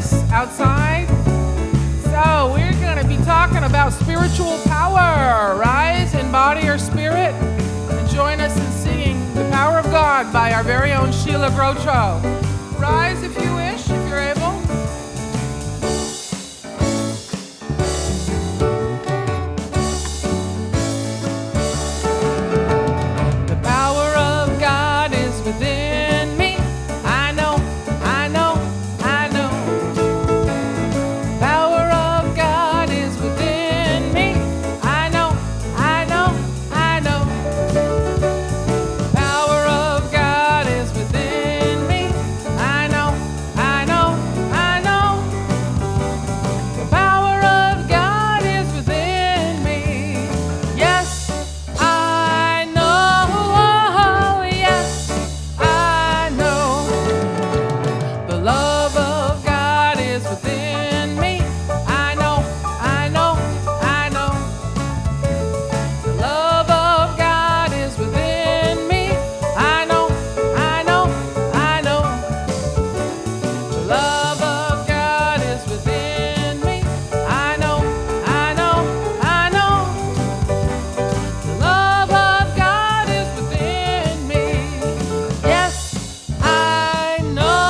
us outside. So we're going to be talking about spiritual power. Rise in body or spirit. And join us in singing The Power of God by our very own Sheila Grocho. Rise if you wish, if you're able. Within me, I know, I know, I know. Power of God is within me. I know, I know, I know. Power of God is within me. I know, I know, I know. The power of God is within me. Yes, I know. Yes. The love of God is within me. I know, I know, I know. The love of God is within me. I know, I know, I know. The love of God is within me. I know, I know, I know. The love of God is within me. Yes, I know.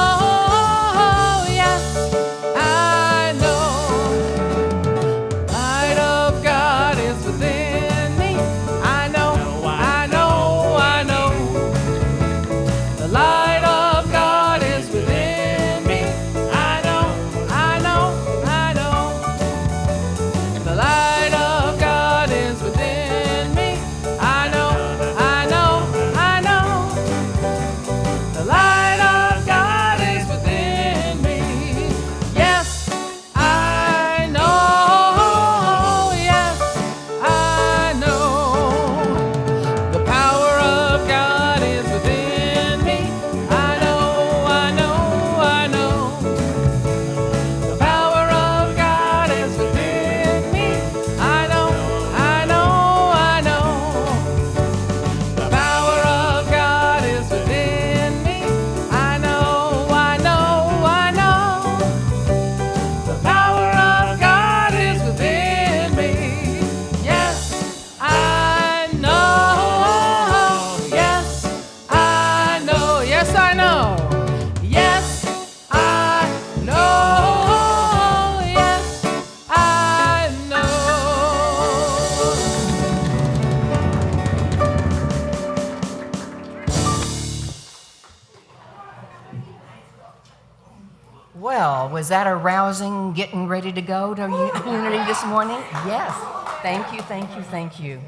Well, was that a rousing, getting ready to go to Unity this morning? Yes. Thank you, thank you, thank you.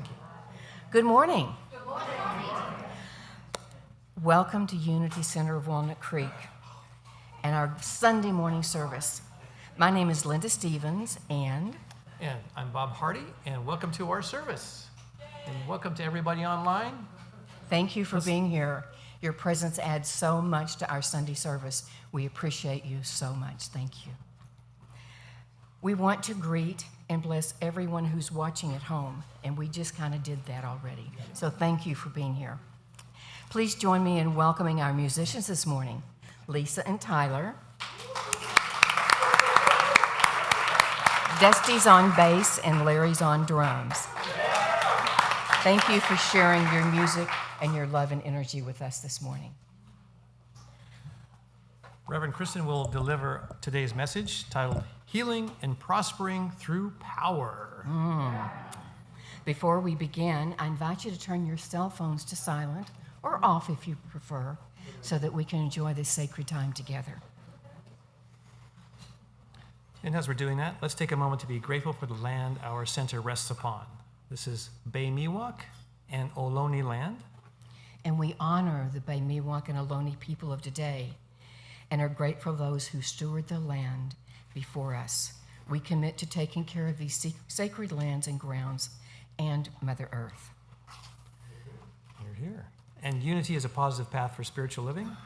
Good morning. Good morning. Welcome to Unity Center of Walnut Creek and our Sunday morning service. My name is Linda Stevens, and I'm Bob Hardy, and welcome to our service. And welcome to everybody online. Thank you for being here. Your presence adds so much to our Sunday service. We appreciate you so much. Thank you. We want to greet and bless everyone who's watching at home, and we just kind of did that already. So thank you for being here. Please join me in welcoming our musicians this morning, Lisa and Tyler. Dusty's on bass and Larry's on drums. Thank you for sharing your music and your love and energy with us this morning. Reverend Kristin will deliver today's message titled Healing and Prospering Through Power. Before we begin, I invite you to turn your cell phones to silent or off if you prefer, so that we can enjoy this sacred time together. And as we're doing that, let's take a moment to be grateful for the land our center rests upon. This is Bay Miwok and Ohlone land. And we honor the Bay Miwok and Ohlone people of today and are grateful for those who steward the land before us. We commit to taking care of these sacred lands and grounds and Mother Earth. You're here. And unity is a positive path for spiritual living.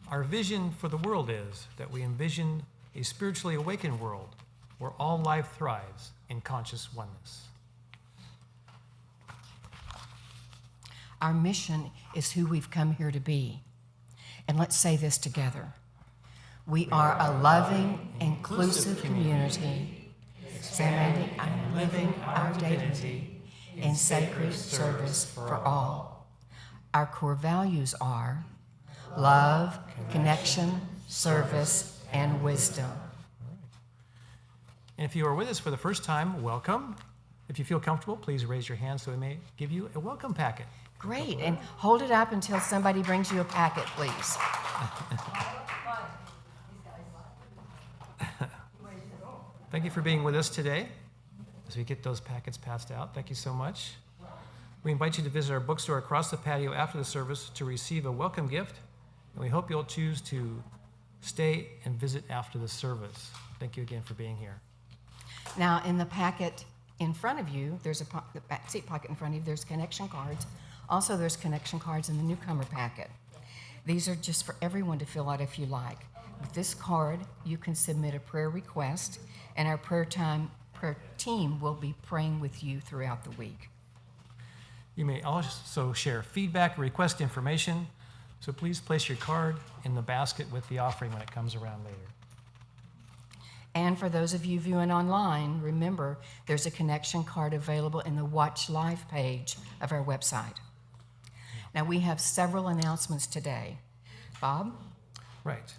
Our vision for the world is that we envision a spiritually awakened world where all life thrives in conscious oneness. Our mission is who we've come here to be. And let's say this together. We are a loving, inclusive community, examining and living our dignity in sacred service for all. Our core values are love, connection, service, and wisdom. And if you are with us for the first time, welcome. If you feel comfortable, please raise your hand so we may give you a welcome packet. Great, and hold it up until somebody brings you a packet, please. Thank you for being with us today as we get those packets passed out. Thank you so much. We invite you to visit our bookstore across the patio after the service to receive a welcome gift, and we hope you'll choose to stay and visit after the service. Thank you again for being here. Now, in the packet in front of you, there's the back seat pocket in front of you, there's connection cards. Also, there's connection cards in the newcomer packet. These are just for everyone to fill out if you like. With this card, you can submit a prayer request, and our prayer team will be praying with you throughout the week. You may also share feedback, request information, so please place your card in the basket with the offering when it comes around later. And for those of you viewing online, remember there's a connection card available in the Watch Live page of our website. Now, we have several announcements today. Bob? Right.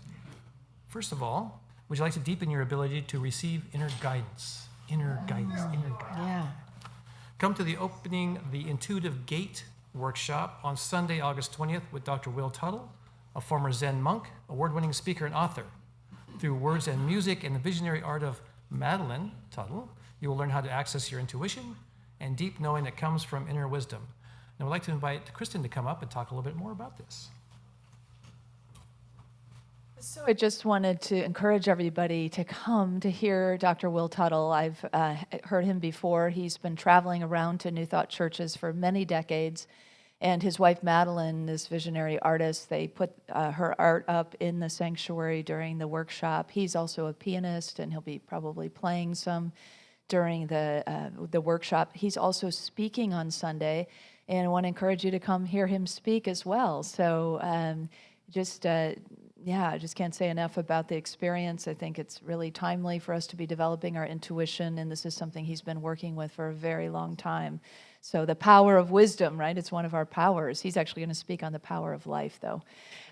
First of all, would you like to deepen your ability to receive inner guidance? Inner guidance. Yeah. Come to the opening the Intuitive Gate workshop on Sunday, August 20th with Dr. Will Tuttle, a former Zen monk, award-winning speaker and author. Through words and music and the visionary art of Madeline Tuttle, you will learn how to access your intuition and deep knowing that comes from inner wisdom. And I'd like to invite Kristin to come up and talk a little bit more about this. So I just wanted to encourage everybody to come to hear Dr. Will Tuttle. I've heard him before. He's been traveling around to New Thought churches for many decades. And his wife, Madeline, this visionary artist, they put her art up in the sanctuary during the workshop. He's also a pianist, and he'll be probably playing some during the workshop. He's also speaking on Sunday, and I want to encourage you to come hear him speak as well. So I just can't say enough about the experience. I think it's really timely for us to be developing our intuition, and this is something he's been working with for a very long time. So the power of wisdom, right? It's one of our powers. He's actually going to speak on the power of life, though.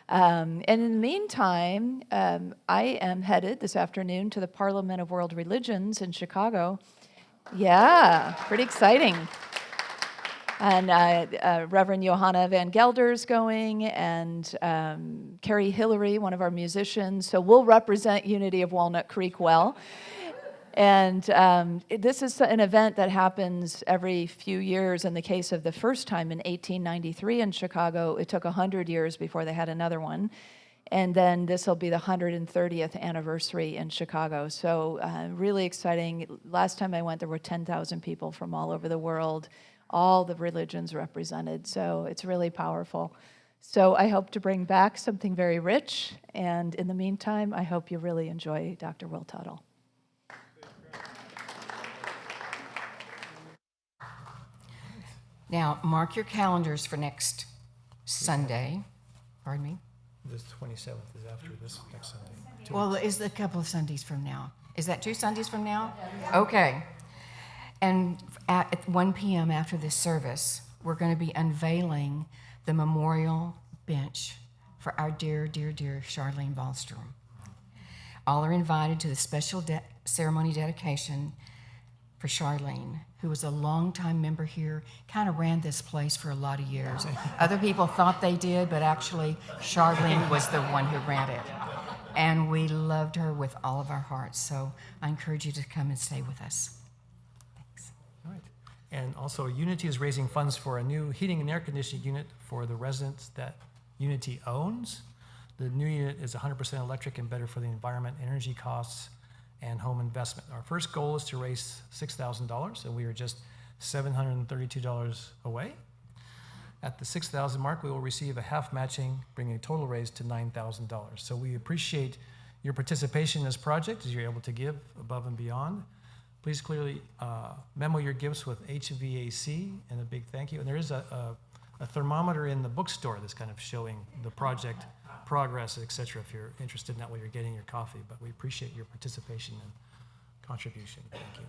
And in the meantime, I am headed this afternoon to the Parliament of World Religions in Chicago. Yeah, pretty exciting. And Reverend Johanna Van Gelder's going, and Carrie Hillary, one of our musicians. So we'll represent Unity of Walnut Creek well. And this is an event that happens every few years. In the case of the first time in 1893 in Chicago, it took 100 years before they had another one. And then this will be the 130th anniversary in Chicago. So really exciting. Last time I went, there were 10,000 people from all over the world, all the religions represented. So it's really powerful. So I hope to bring back something very rich. And in the meantime, I hope you really enjoy Dr. Will Tuttle. Now, mark your calendars for next Sunday. Pardon me? The 27th is after this next Sunday. Well, it's a couple of Sundays from now. Is that 2 Sundays from now? Okay. And at 1 p.m. after this service, we're going to be unveiling the memorial bench for our dear, dear, dear Charlene Wallstrom. All are invited to the special ceremony dedication for Charlene, who was a longtime member here, kind of ran this place for a lot of years. Other people thought they did, but actually Charlene was the one who ran it. And we loved her with all of our hearts. So I encourage you to come and stay with us. Thanks. All right. And also, Unity is raising funds for a new heating and air conditioning unit for the residents that Unity owns. The new unit is 100% electric and better for the environment, energy costs, and home investment. Our first goal is to raise $6,000, and we are just $732 away. At the $6,000 mark, we will receive a half matching, bringing a total raise to $9,000. So we appreciate your participation in this project as you're able to give above and beyond. Please clearly memo your gifts with HVAC and a big thank you. And there is a thermometer in the bookstore that's kind of showing the project progress, etc., if you're interested in that while you're getting your coffee. But we appreciate your participation and contribution. Thank you.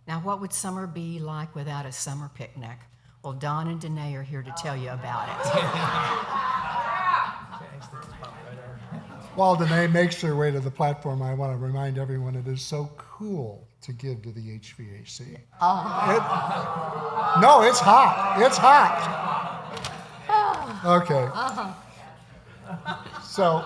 Now, what would summer be like without a summer picnic? Well, Don and Danae are here to tell you about it. While Danae makes her way to the platform, I want to remind everyone it is so cool to give to the HVAC. No, it's hot. It's hot. Okay. So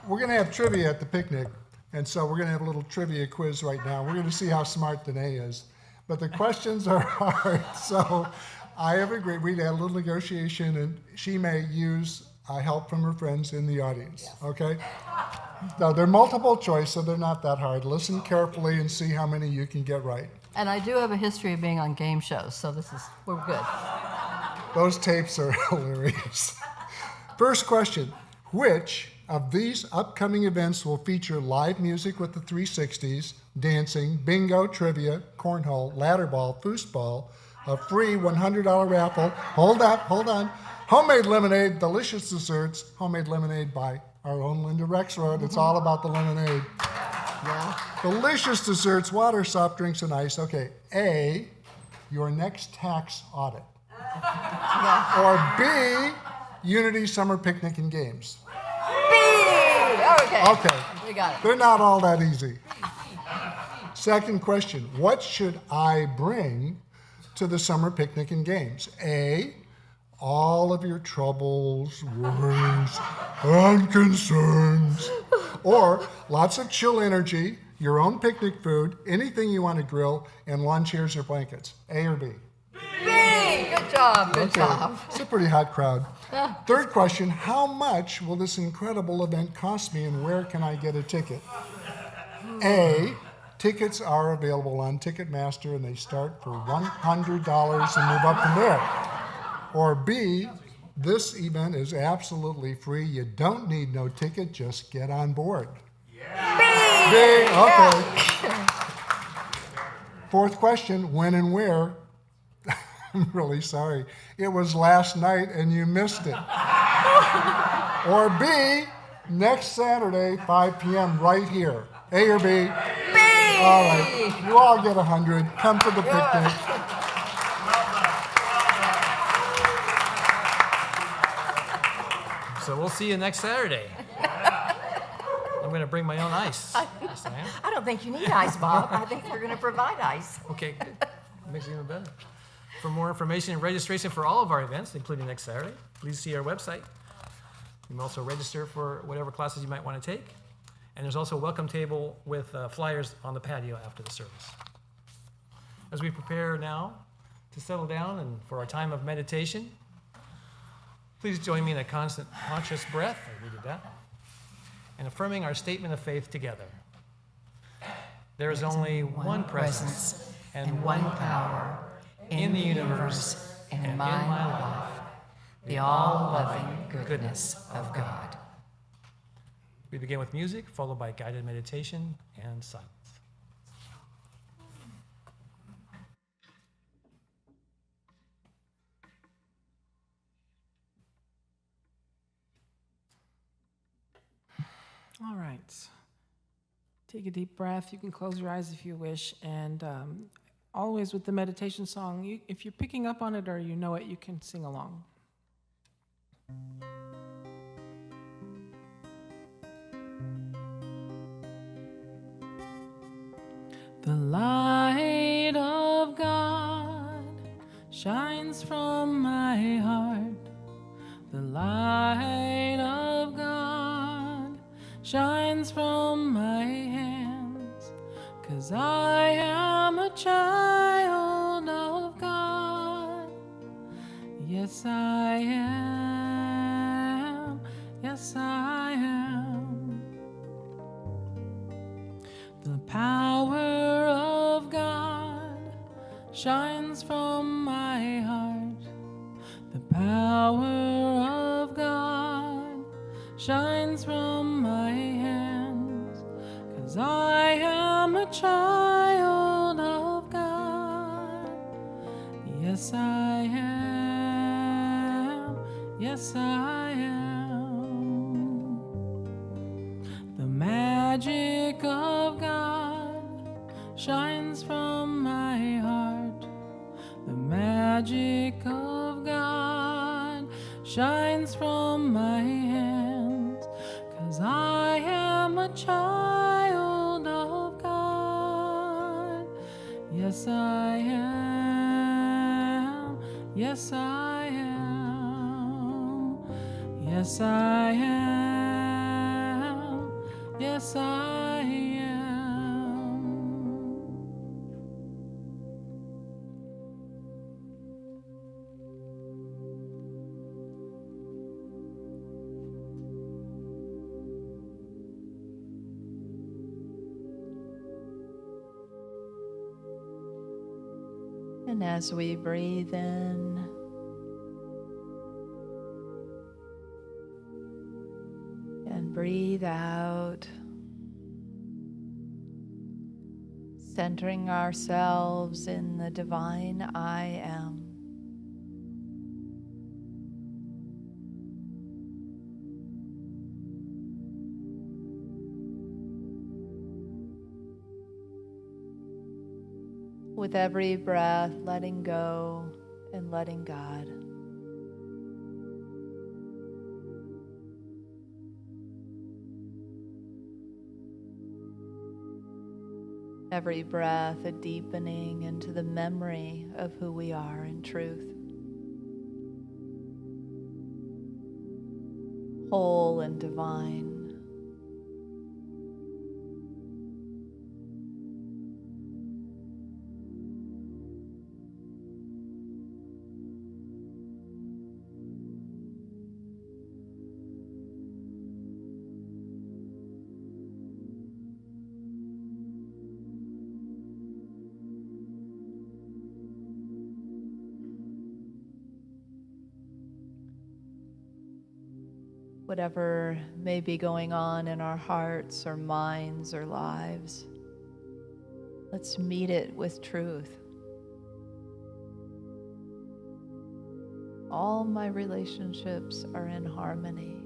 we're going to have trivia at the picnic, and so we're going to have a little trivia quiz right now. We're going to see how smart Danae is. But the questions are hard, so I have agreed. We had a little negotiation, and she may use help from her friends in the audience, okay? Now, they're multiple choice, so they're not that hard. Listen carefully and see how many you can get right. And I do have a history of being on game shows, so we're good. Those tapes are hilarious. First question, which of these upcoming events will feature live music with the 360s, dancing, bingo, trivia, cornhole, ladder ball, foosball, a free $100 raffle, hold on, homemade lemonade, delicious desserts, homemade lemonade by our own Linda Rexroad. It's all about the lemonade. Yeah. Delicious desserts, water, soft drinks, and ice. Okay, A, your next tax audit. Or B, Unity Summer Picnic and Games. B! Okay. We got it. They're not all that easy. Second question, what should I bring to the summer picnic and games? A, all of your troubles, worries, and concerns. Or lots of chill energy, your own picnic food, anything you want to grill, and lawn chairs or blankets. A or B? B! Good job, good job. It's a pretty hot crowd. Third question, how much will this incredible event cost me and where can I get a ticket? A, tickets are available on Ticketmaster and they start for $100 and move up from there. Or B, this event is absolutely free. You don't need no ticket, just get on board. B! B, okay. Fourth question, when and where? I'm really sorry. It was last night and you missed it. Or B, next Saturday, 5 p.m. right here. A or B? B! All right, you all get 100. Come to the picnic. So we'll see you next Saturday. I'm going to bring my own ice. Yes, I am. I don't think you need ice, Bob. I think we're going to provide ice. Okay, good. Makes it even better. For more information and registration for all of our events, including next Saturday, please see our website. You can also register for whatever classes you might want to take. And there's also a welcome table with flyers on the patio after the service. As we prepare now to settle down and for our time of meditation, please join me in a constant conscious breath, I read that, and affirming our statement of faith together. There is only one presence and one power in the universe and in my life, the all-loving goodness of God. We begin with music, followed by guided meditation and silence. All right. Take a deep breath. You can close your eyes if you wish. And always with the meditation song, if you're picking up on it or you know it, you can sing along. The light of God shines from my heart. The light of God shines from my hands, 'cause I am a child of God. Yes, I am. Yes, I am. The power of God shines from my heart. The power of God shines from my hands, 'cause I am a child of God. Yes, I am. Yes, I am. shines from my heart. The magic of God shines from my hands, 'cause I am a child of God. Yes, I am. Yes, I am. Yes, I am. Yes, I am. And as we breathe in and breathe out, centering ourselves in the divine I am. With every breath, letting go and letting God. Every breath, a deepening into the memory of who we are in truth. Whole and divine. Whatever may be going on in our hearts or minds or lives, let's meet it with truth. All my relationships are in harmony.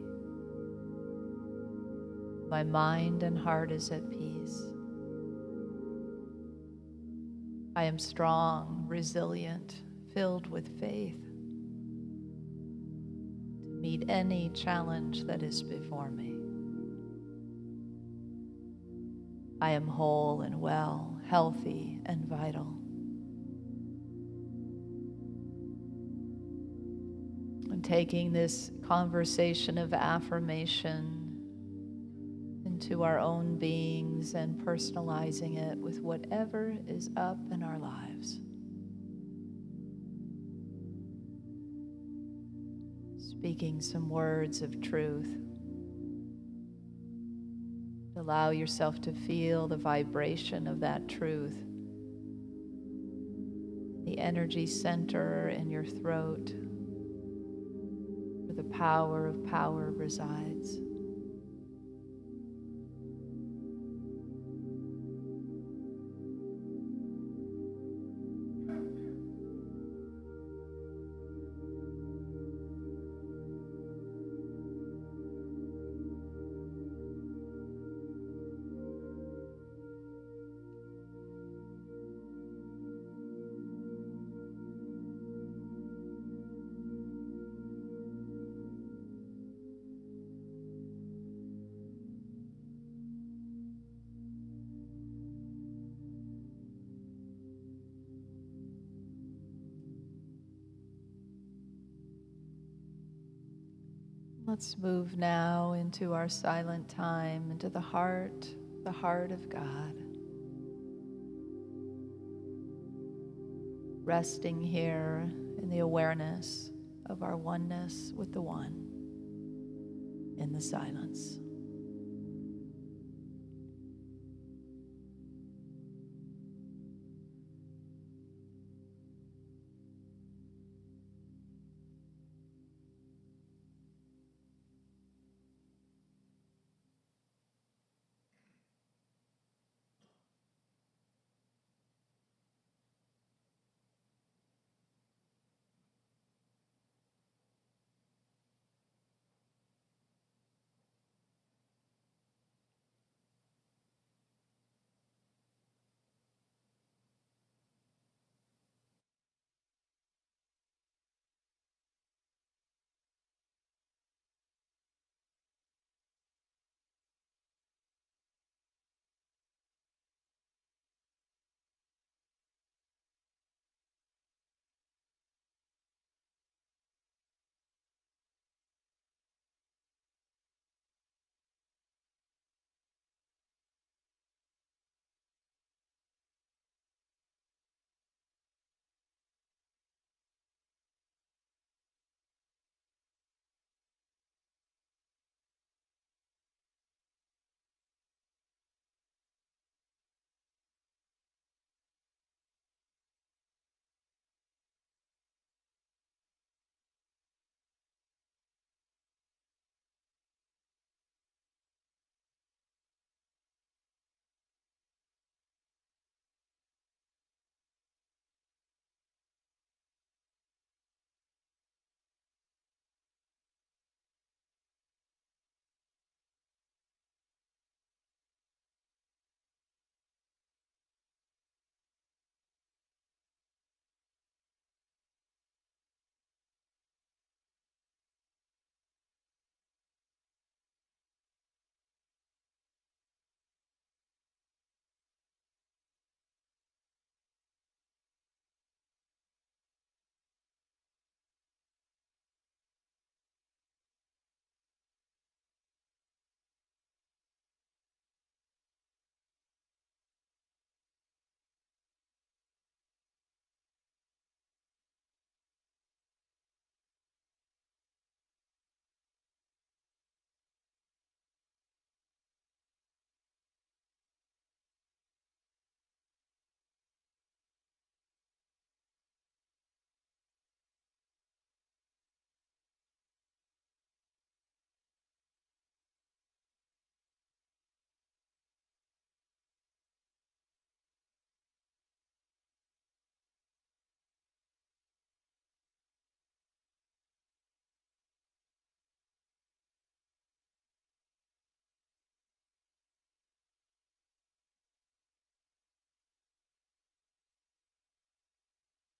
My mind and heart is at peace. I am strong, resilient, filled with faith to meet any challenge that is before me. I am whole and well, healthy and vital. And taking this conversation of affirmation into our own beings and personalizing it with whatever is up in our lives. Speaking some words of truth. Allow yourself to feel the vibration of that truth, the energy center in your throat, where the power of power resides. Let's move now into our silent time, into the heart of God. Resting here in the awareness of our oneness with the One in the silence.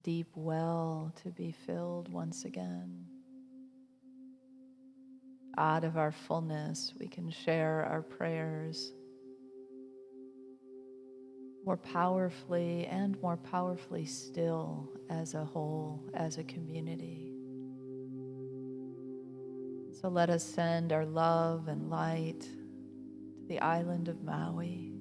deep well to be filled once again. Out of our fullness, we can share our prayers more powerfully and more powerfully still as a whole, as a community. So let us send our love and light to the island of Maui.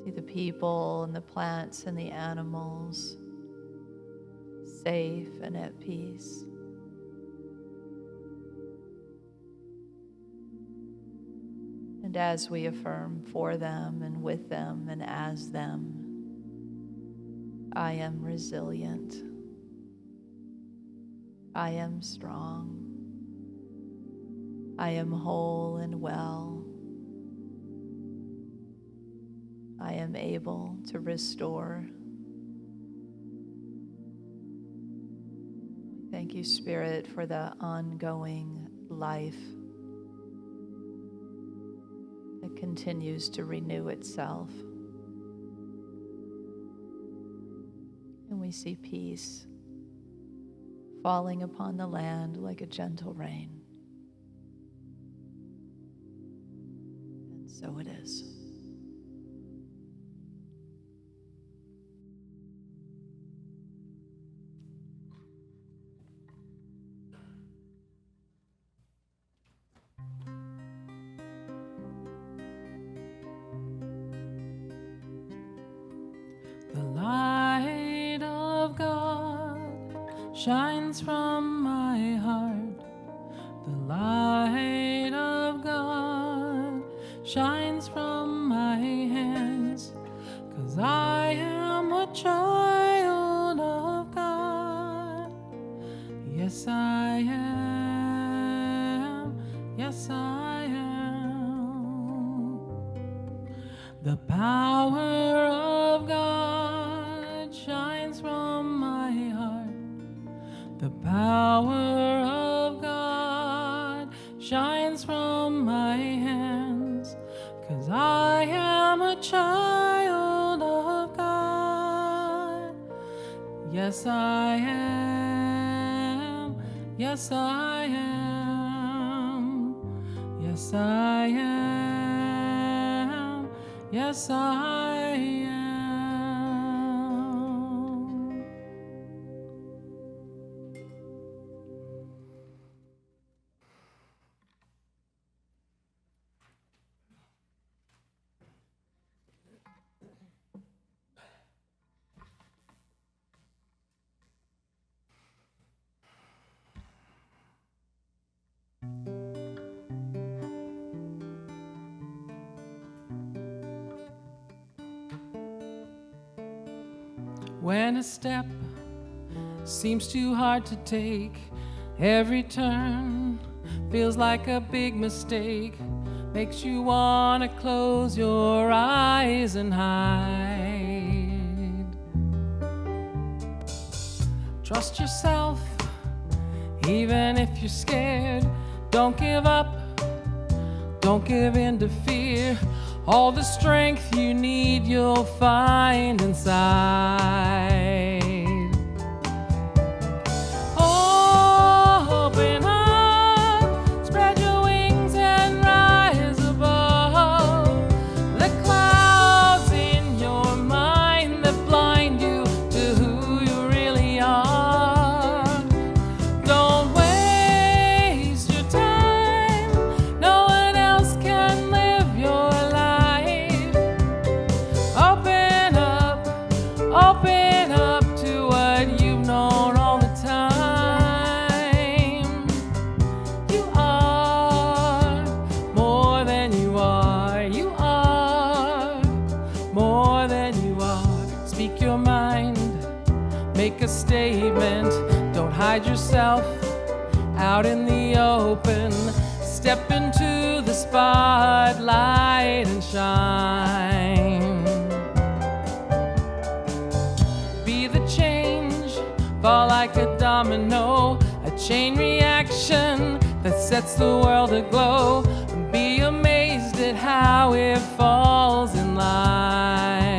See the people and the plants and the animals safe and at peace. And as we affirm for them and with them and as them, I am resilient. I am strong. I am whole and well. I am able to restore. Thank you, Spirit, for the ongoing life that continues to renew itself. And we see peace falling upon the land like a gentle rain. And so it is. The light of God shines from my heart. The light of God shines from my hands. 'Cause I am a child of God. Yes, I am. Yes, I am. The power of God shines from my heart. The power of God shines from my hands. 'Cause I am a child of God. Yes, I am. Yes, I am. Yes, I am. Yes, I am. When a step seems too hard to take, every turn feels like a big mistake, makes you wanna close your eyes and hide. Trust yourself, even if you're scared. Don't give up, don't give in to fear. All the strength you need you'll find inside. Open up, spread your wings and rise above the clouds in your mind that blind you to who you really are. Don't waste your time, no one else can live your life. Open up to what you've known all the time. You are more than you are. You are more than you are. Speak your mind, make a statement. Don't hide yourself out in the open. Step into the spotlight and shine. Be the change, fall like a domino, a chain reaction that sets the world aglow. Be amazed at how it falls in line.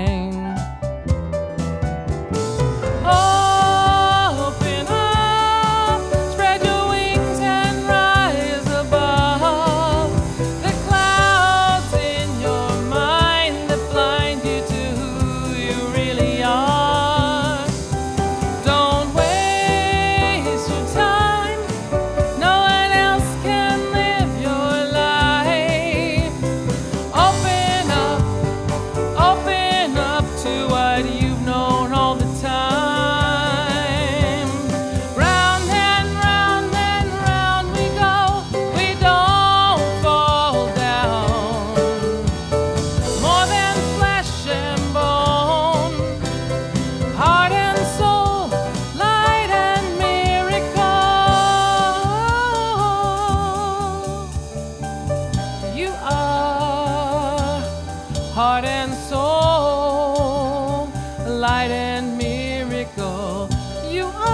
heart and soul, light and miracle. You are.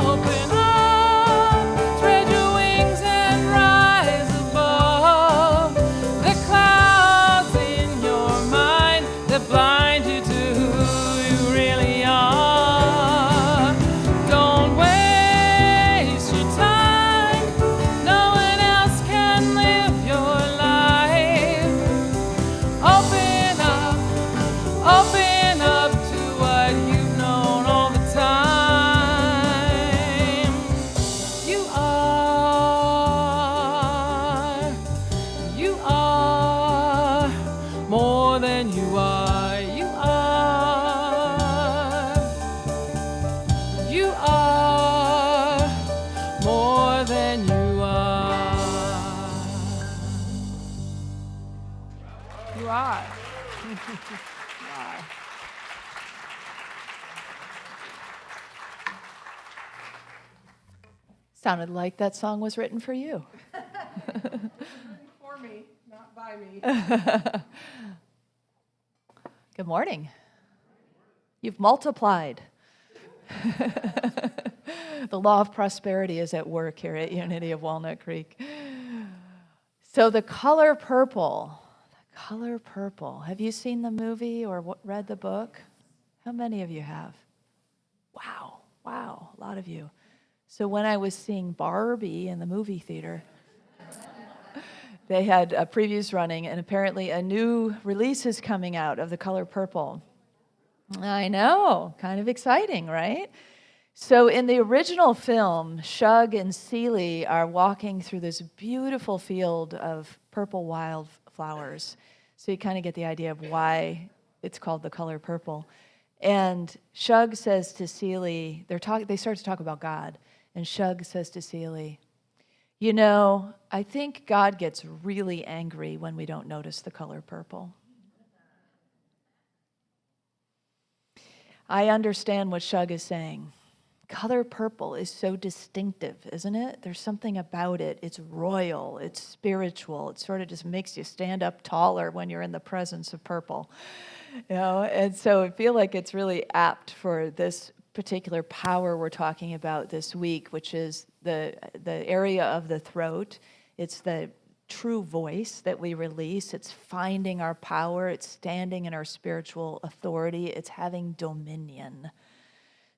Open up, spread your wings and rise above the clouds in your mind that blind you to who you really are. Don't waste your time. No one else can live your life. Open up to what you've known all the time. You are more than you are. You are more than you are. You are. Sounded like that song was written for you. For me, not by me. Good morning. You've multiplied. The law of prosperity is at work here at Unity of Walnut Creek. So the color purple. Have you seen the movie or read the book? How many of you have? Wow, a lot of you. So when I was seeing Barbie in the movie theater, they had previews running, and apparently a new release is coming out of the color purple. I know, kind of exciting, right? So in the original film, Shug and Celie are walking through this beautiful field of purple wildflowers. So you kind of get the idea of why it's called the color purple. And Shug says to Celie, they start to talk about God, and Shug says to Celie, you know, I think God gets really angry when we don't notice the color purple. I understand what Shug is saying. Color purple is so distinctive, isn't it? There's something about it. It's royal, it's spiritual. It sort of just makes you stand up taller when you're in the presence of purple. You know, and so I feel like it's really apt for this particular power we're talking about this week, which is the area of the throat. It's the true voice that we release. It's finding our power. It's standing in our spiritual authority. It's having dominion.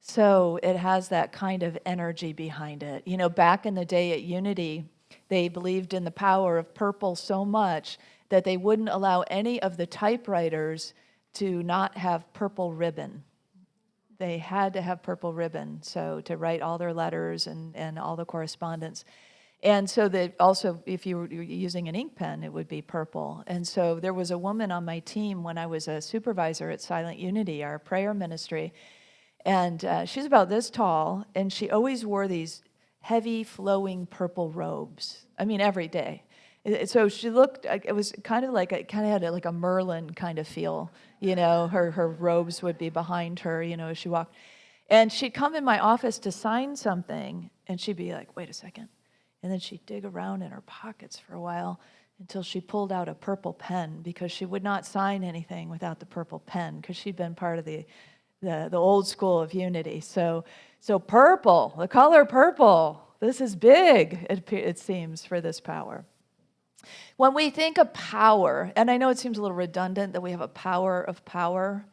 So it has that kind of energy behind it. You know, back in the day at Unity, they believed in the power of purple so much that they wouldn't allow any of the typewriters to not have purple ribbon. They had to have purple ribbon, so to write all their letters and all the correspondence. And so that also, if you were using an ink pen, it would be purple. And so there was a woman on my team when I was a supervisor at Silent Unity, our prayer ministry, and she's about this tall, and she always wore these heavy, flowing purple robes. I mean, every day. So she looked, it was kind of had like a Merlin kind of feel. You know, her robes would be behind her, you know, as she walked. And she'd come in my office to sign something, and she'd be like, wait a second. And then she'd dig around in her pockets for a while until she pulled out a purple pen, because she would not sign anything without the purple pen, because she'd been part of the old school of Unity. So purple, the color purple, this is big, it seems, for this power. When we think of power, and I know it seems a little redundant that we have a power of power.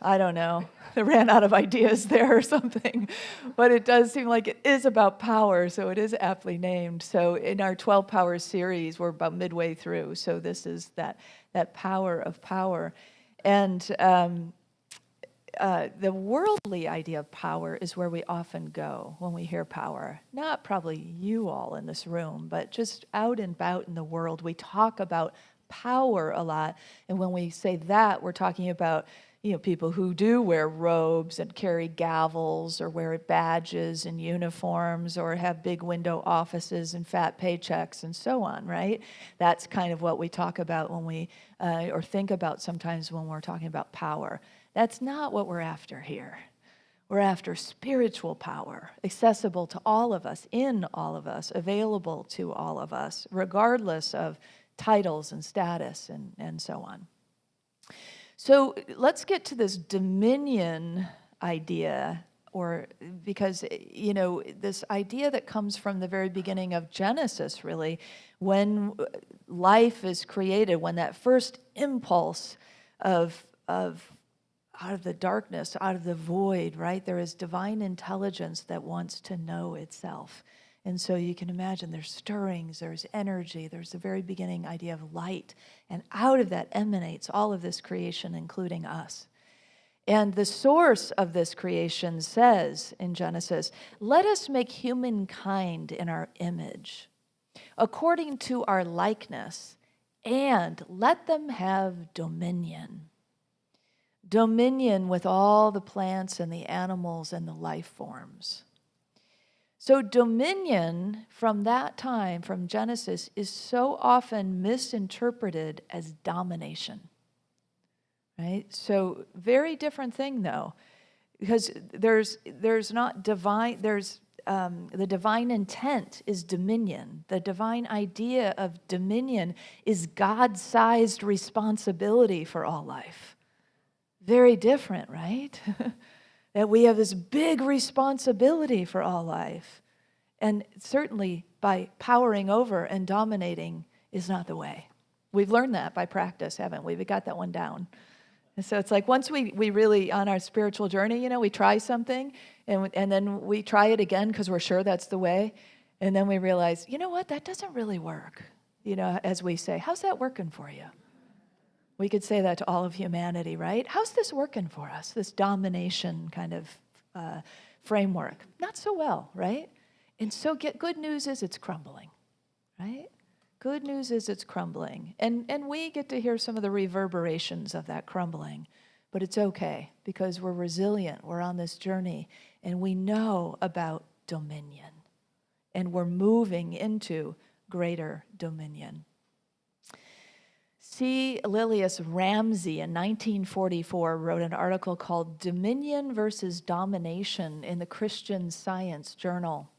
I don't know. I ran out of ideas there or something. But it does seem like it is about power, so it is aptly named. So in our 12 Powers series, we're about midway through. So this is that power of power. And the worldly idea of power is where we often go when we hear power. Not probably you all in this room, but just out and about in the world, we talk about power a lot. And when we say that, we're talking about, you know, people who do wear robes and carry gavels or wear badges and uniforms or have big window offices and fat paychecks and so on, right? That's kind of what we talk about when we, or think about sometimes when we're talking about power. That's not what we're after here. We're after spiritual power, accessible to all of us, in all of us, available to all of us, regardless of titles and status and so on. So let's get to this dominion idea, because, this idea that comes from the very beginning of Genesis, really, when life is created, when that first impulse of out of the darkness, out of the void, right? There is divine intelligence that wants to know itself. And so you can imagine there's stirrings, there's energy, there's the very beginning idea of light. And out of that emanates all of this creation, including us. And the source of this creation says in Genesis, let us make humankind in our image, according to our likeness, and let them have dominion. Dominion with all the plants and the animals and the life forms. So dominion from that time, from Genesis, is so often misinterpreted as domination. Right? So very different thing though, because there's not divine, the divine intent is dominion. The divine idea of dominion is God-sized responsibility for all life. Very different, right? That we have this big responsibility for all life. And certainly by powering over and dominating is not the way. We've learned that by practice, haven't we? We got that one down. And so it's like once we really, on our spiritual journey, we try something and then we try it again because we're sure that's the way. And then we realize, you know what, that doesn't really work. As we say, how's that working for you? We could say that to all of humanity, right? How's this working for us, this domination kind of framework? Not so well, right? And so good news is it's crumbling, right? Good news is it's crumbling. And we get to hear some of the reverberations of that crumbling. But it's okay because we're resilient. We're on this journey. And we know about dominion. And we're moving into greater dominion. C. Lilius Ramsey in 1944 wrote an article called Dominion versus Domination in the Christian Science Journal.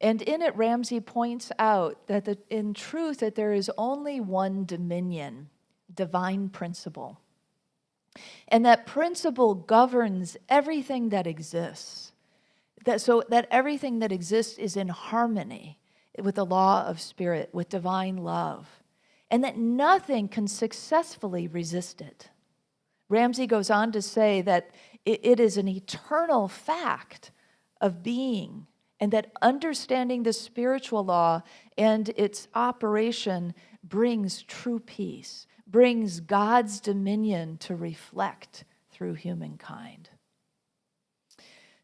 And in it, Ramsey points out that in truth that there is only one dominion, divine principle. And that principle governs everything that exists. So that everything that exists is in harmony with the law of spirit, with divine love. And that nothing can successfully resist it. Ramsey goes on to say that it is an eternal fact of being, and that understanding the spiritual law and its operation brings true peace, brings God's dominion to reflect through humankind.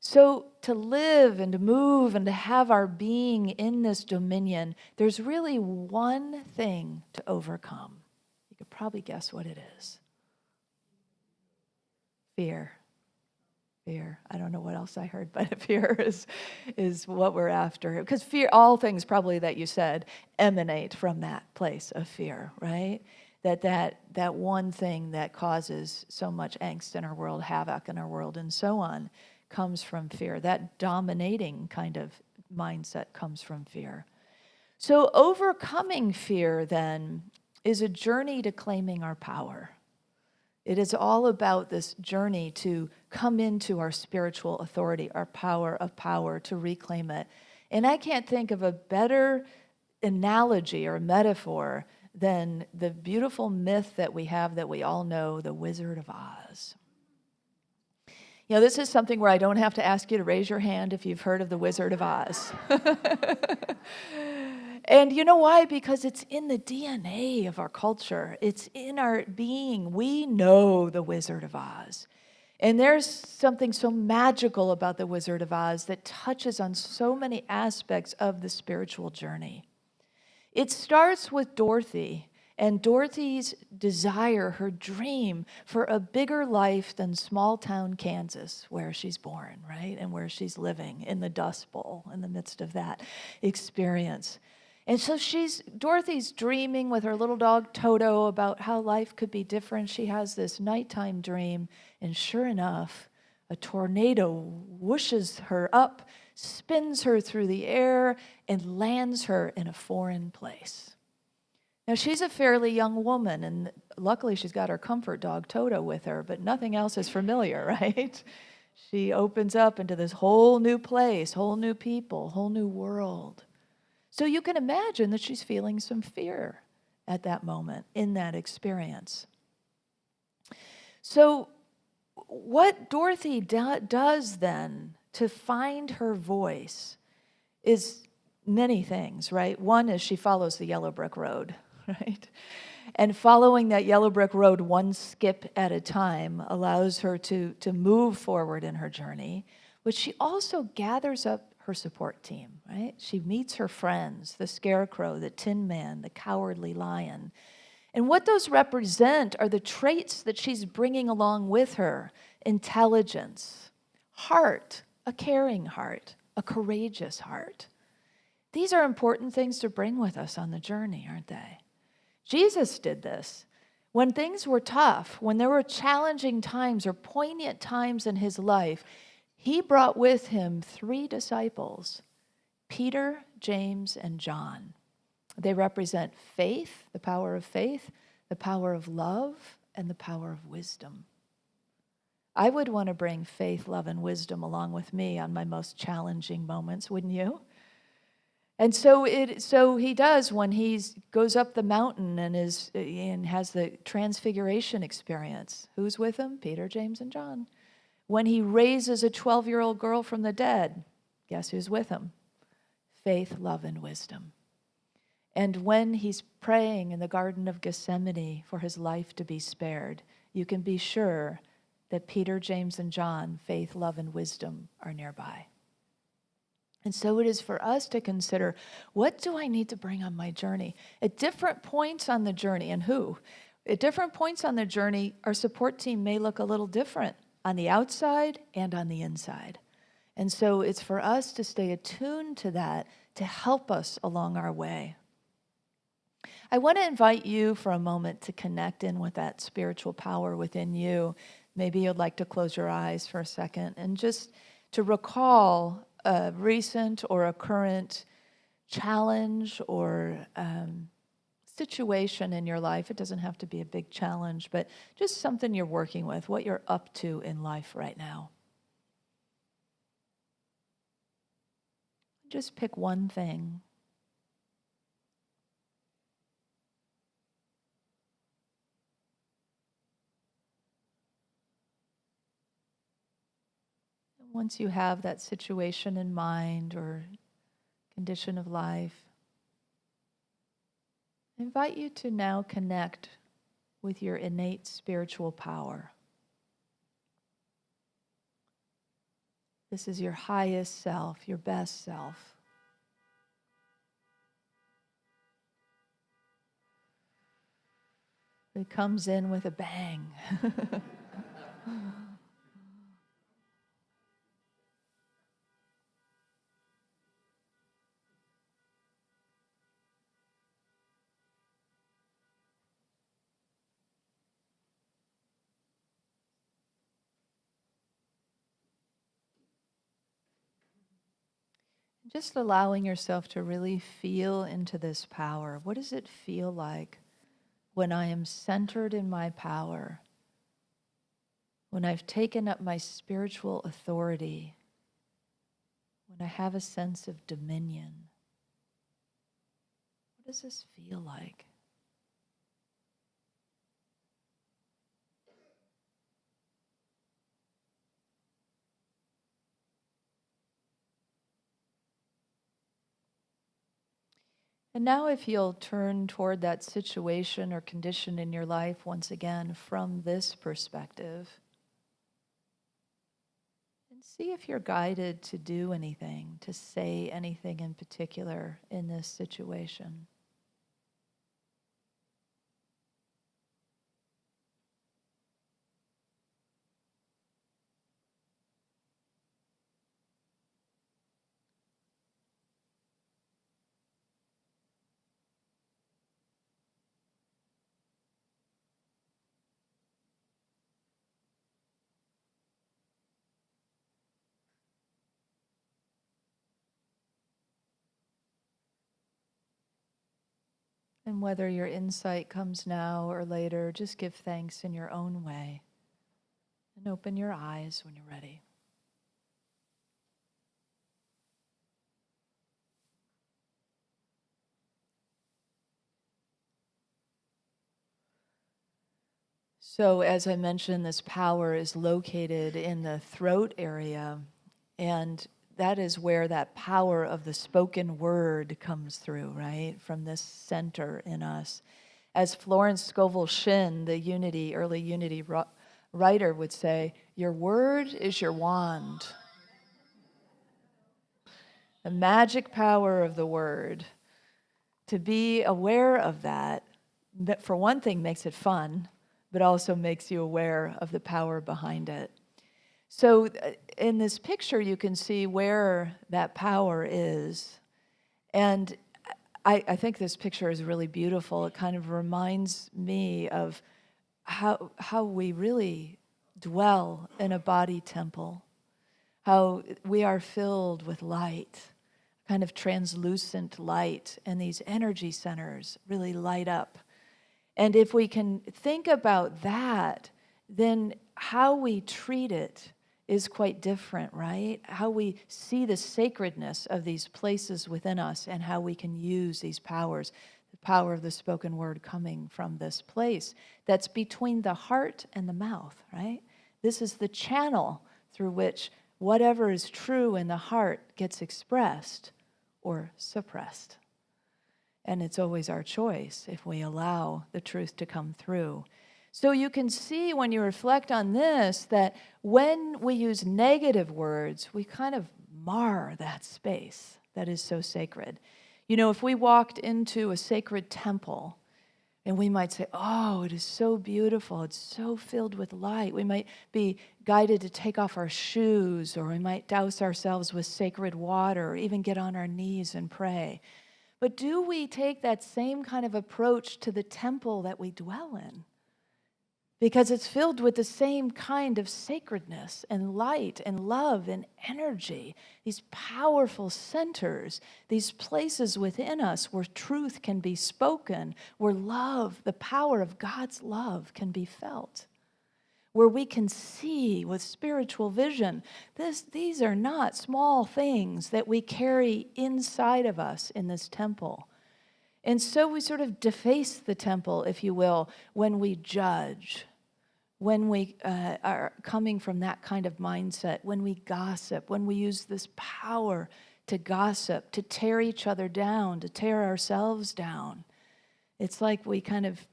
So to live and to move and to have our being in this dominion, there's really one thing to overcome. You could probably guess what it is. Fear. Fear. I don't know what else I heard, but fear is what we're after. Because fear, all things probably that you said, emanate from that place of fear, right? That one thing that causes so much angst in our world, havoc in our world, and so on, comes from fear. That dominating kind of mindset comes from fear. So overcoming fear, then, is a journey to claiming our power. It is all about this journey to come into our spiritual authority, our power of power, to reclaim it. And I can't think of a better analogy or metaphor than the beautiful myth that we have that we all know, the Wizard of Oz. This is something where I don't have to ask you to raise your hand if you've heard of the Wizard of Oz. And you know why? Because it's in the DNA of our culture. It's in our being. We know the Wizard of Oz. And there's something so magical about the Wizard of Oz that touches on so many aspects of the spiritual journey. It starts with Dorothy and Dorothy's desire, her dream for a bigger life than small town Kansas, where she's born, right? And where she's living in the Dust Bowl in the midst of that experience. And so Dorothy's dreaming with her little dog Toto about how life could be different. She has this nighttime dream, and sure enough, A tornado whooshes her up, spins her through the air, and lands her in a foreign place. Now, she's a fairly young woman, and luckily she's got her comfort dog, Toto, with her, but nothing else is familiar, right? She opens up into this whole new place, whole new people, whole new world. So you can imagine that she's feeling some fear at that moment in that experience. So what Dorothy does then to find her voice is many things, right? One is she follows the yellow brick road, right? And following that yellow brick road one skip at a time allows her to move forward in her journey, but she also gathers up her support team, right? She meets her friends, the Scarecrow, the Tin Man, the Cowardly Lion. And what those represent are the traits that she's bringing along with her: intelligence, heart, a caring heart, a courageous heart. These are important things to bring with us on the journey, aren't they? Jesus did this. When things were tough, when there were challenging times or poignant times in his life, he brought with him 3 disciples, Peter, James, and John. They represent faith, the power of love, and the power of wisdom. I would want to bring faith, love, and wisdom along with me on my most challenging moments, wouldn't you? And so he does when he goes up the mountain and has the transfiguration experience. Who's with him? Peter, James, and John. When he raises a 12-year-old girl from the dead, guess who's with him? Faith, love, and wisdom. And when he's praying in the Garden of Gethsemane for his life to be spared, you can be sure that Peter, James, and John, faith, love, and wisdom, are nearby. And so it is for us to consider, what do I need to bring on my journey? At different points on the journey, and who? At different points on the journey, our support team may look a little different on the outside and on the inside. And so it's for us to stay attuned to that to help us along our way. I want to invite you for a moment to connect in with that spiritual power within you. Maybe you'd like to close your eyes for a second and just to recall a recent or a current challenge or situation in your life. It doesn't have to be a big challenge, but just something you're working with, what you're up to in life right now. Just pick one thing. Once you have that situation in mind or condition of life, I invite you to now connect with your innate spiritual power. This is your highest self, your best self. It comes in with a bang. Just allowing yourself to really feel into this power. What does it feel like when I am centered in my power? When I've taken up my spiritual authority? When I have a sense of dominion? What does this feel like? And now if you'll turn toward that situation or condition in your life once again from this perspective, and see if you're guided to do anything, to say anything in particular in this situation. And whether your insight comes now or later, just give thanks in your own way. And open your eyes when you're ready. So as I mentioned, this power is located in the throat area, and that is where that power of the spoken word comes through, right? From this center in us. As Florence Scovel Shinn, the early Unity writer would say, your word is your wand. The magic power of the word. To be aware of that, for one thing, makes it fun, but also makes you aware of the power behind it. So in this picture, you can see where that power is. And I think this picture is really beautiful. It kind of reminds me of how we really dwell in a body temple, how we are filled with light, kind of translucent light, and these energy centers really light up. And if we can think about that, then how we treat it is quite different, right? How we see the sacredness of these places within us and how we can use these powers, the power of the spoken word coming from this place that's between the heart and the mouth, right? This is the channel through which whatever is true in the heart gets expressed or suppressed. And it's always our choice if we allow the truth to come through. So you can see when you reflect on this that when we use negative words, we kind of mar that space that is so sacred. You know, if we walked into a sacred temple and we might say, oh, it is so beautiful, it's so filled with light. We might be guided to take off our shoes, or we might douse ourselves with sacred water, or even get on our knees and pray. But do we take that same kind of approach to the temple that we dwell in? Because it's filled with the same kind of sacredness and light and love and energy, these powerful centers, these places within us where truth can be spoken, where love, the power of God's love can be felt, where we can see with spiritual vision. These are not small things that we carry inside of us in this temple. And so we sort of deface the temple, if you will, when we judge, when we are coming from that kind of mindset, when we gossip, when we use this power to gossip, to tear each other down, to tear ourselves down. It's like we kind of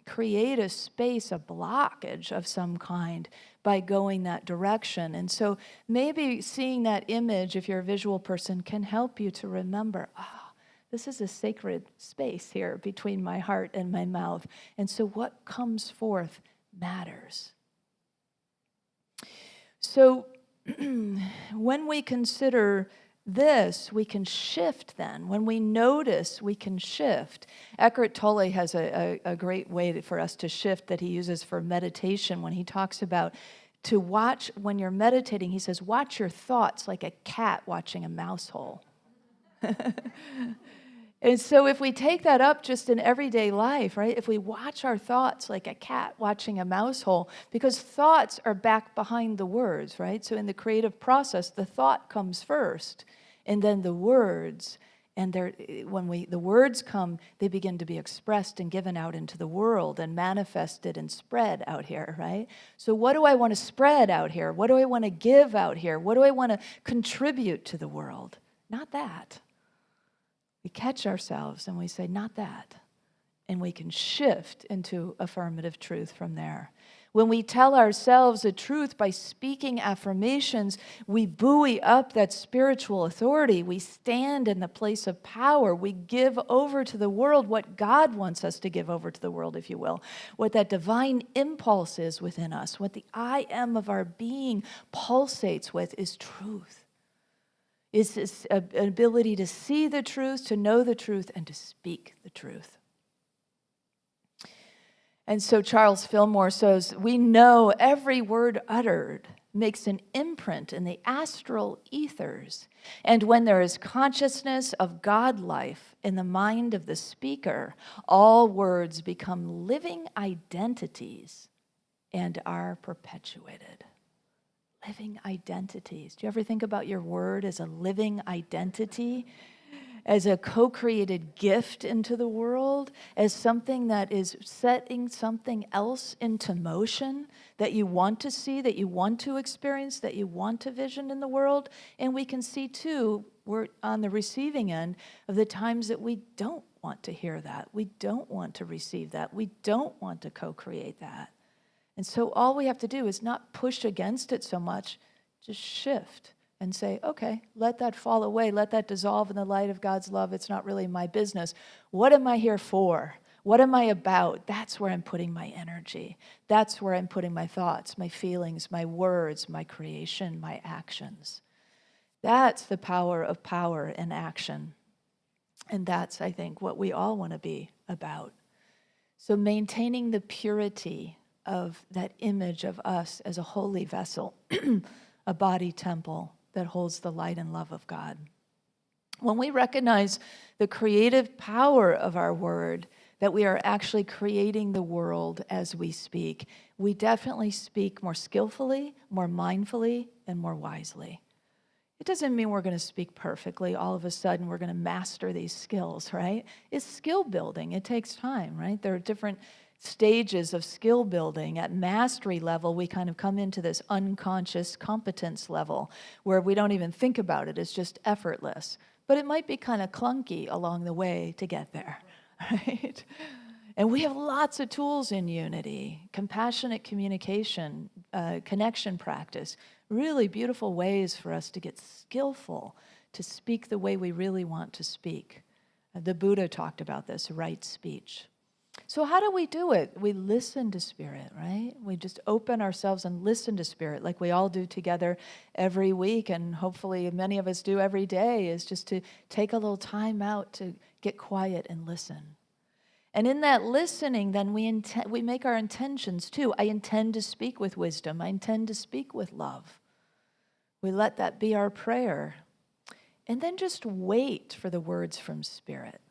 create a space, a blockage of some kind by going that direction. And so maybe seeing that image, if you're a visual person, can help you to remember, this is a sacred space here between my heart and my mouth. And so what comes forth matters. So when we consider this, we can shift then. When we notice, we can shift. Eckhart Tolle has a great way for us to shift that he uses for meditation when he talks about to watch, when you're meditating, he says, watch your thoughts like a cat watching a mouse hole. And so if we take that up just in everyday life, right? If we watch our thoughts like a cat watching a mouse hole, because thoughts are back behind the words, right? So in the creative process, the thought comes first, and then the words. And when the words come, they begin to be expressed and given out into the world and manifested and spread out here, right? So what do I want to spread out here? What do I want to give out here? What do I want to contribute to the world? Not that. We catch ourselves and we say, not that. And we can shift into affirmative truth from there. When we tell ourselves a truth by speaking affirmations, we buoy up that spiritual authority. We stand in the place of power. We give over to the world what God wants us to give over to the world, if you will. What that divine impulse is within us, what the I am of our being pulsates with is truth. It's this ability to see the truth, to know the truth, and to speak the truth. And so Charles Fillmore says, we know every word uttered makes an imprint in the astral ethers. And when there is consciousness of God life in the mind of the speaker, all words become living identities and are perpetuated. Living identities. Do you ever think about your word as a living identity? As a co-created gift into the world, as something that is setting something else into motion that you want to see, that you want to experience, that you want to vision in the world? And we can see too, we're on the receiving end of the times that we don't want to hear that. We don't want to receive that. We don't want to co-create that. And so all we have to do is not push against it so much, just shift and say, okay, let that fall away. Let that dissolve in the light of God's love. It's not really my business. What am I here for? What am I about? That's where I'm putting my energy. That's where I'm putting my thoughts, my feelings, my words, my creation, my actions. That's the power of power and action. And that's, I think, what we all want to be about. So maintaining the purity of that image of us as a holy vessel, a body temple that holds the light and love of God. When we recognize the creative power of our word, that we are actually creating the world as we speak, we definitely speak more skillfully, more mindfully, and more wisely. It doesn't mean we're going to speak perfectly. All of a sudden, we're going to master these skills, right? It's skill building. It takes time, right? There are different stages of skill building. At mastery level, we kind of come into this unconscious competence level where we don't even think about it. It's just effortless. But it might be kind of clunky along the way to get there, right? And we have lots of tools in Unity. Compassionate communication, connection practice, really beautiful ways for us to get skillful, to speak the way we really want to speak. The Buddha talked about this, right speech. So how do we do it? We listen to Spirit, right? We just open ourselves and listen to Spirit like we all do together every week, and hopefully many of us do every day, is just to take a little time out to get quiet and listen. And in that listening, then we make our intentions too. I intend to speak with wisdom. I intend to speak with love. We let that be our prayer. And then just wait for the words from Spirit.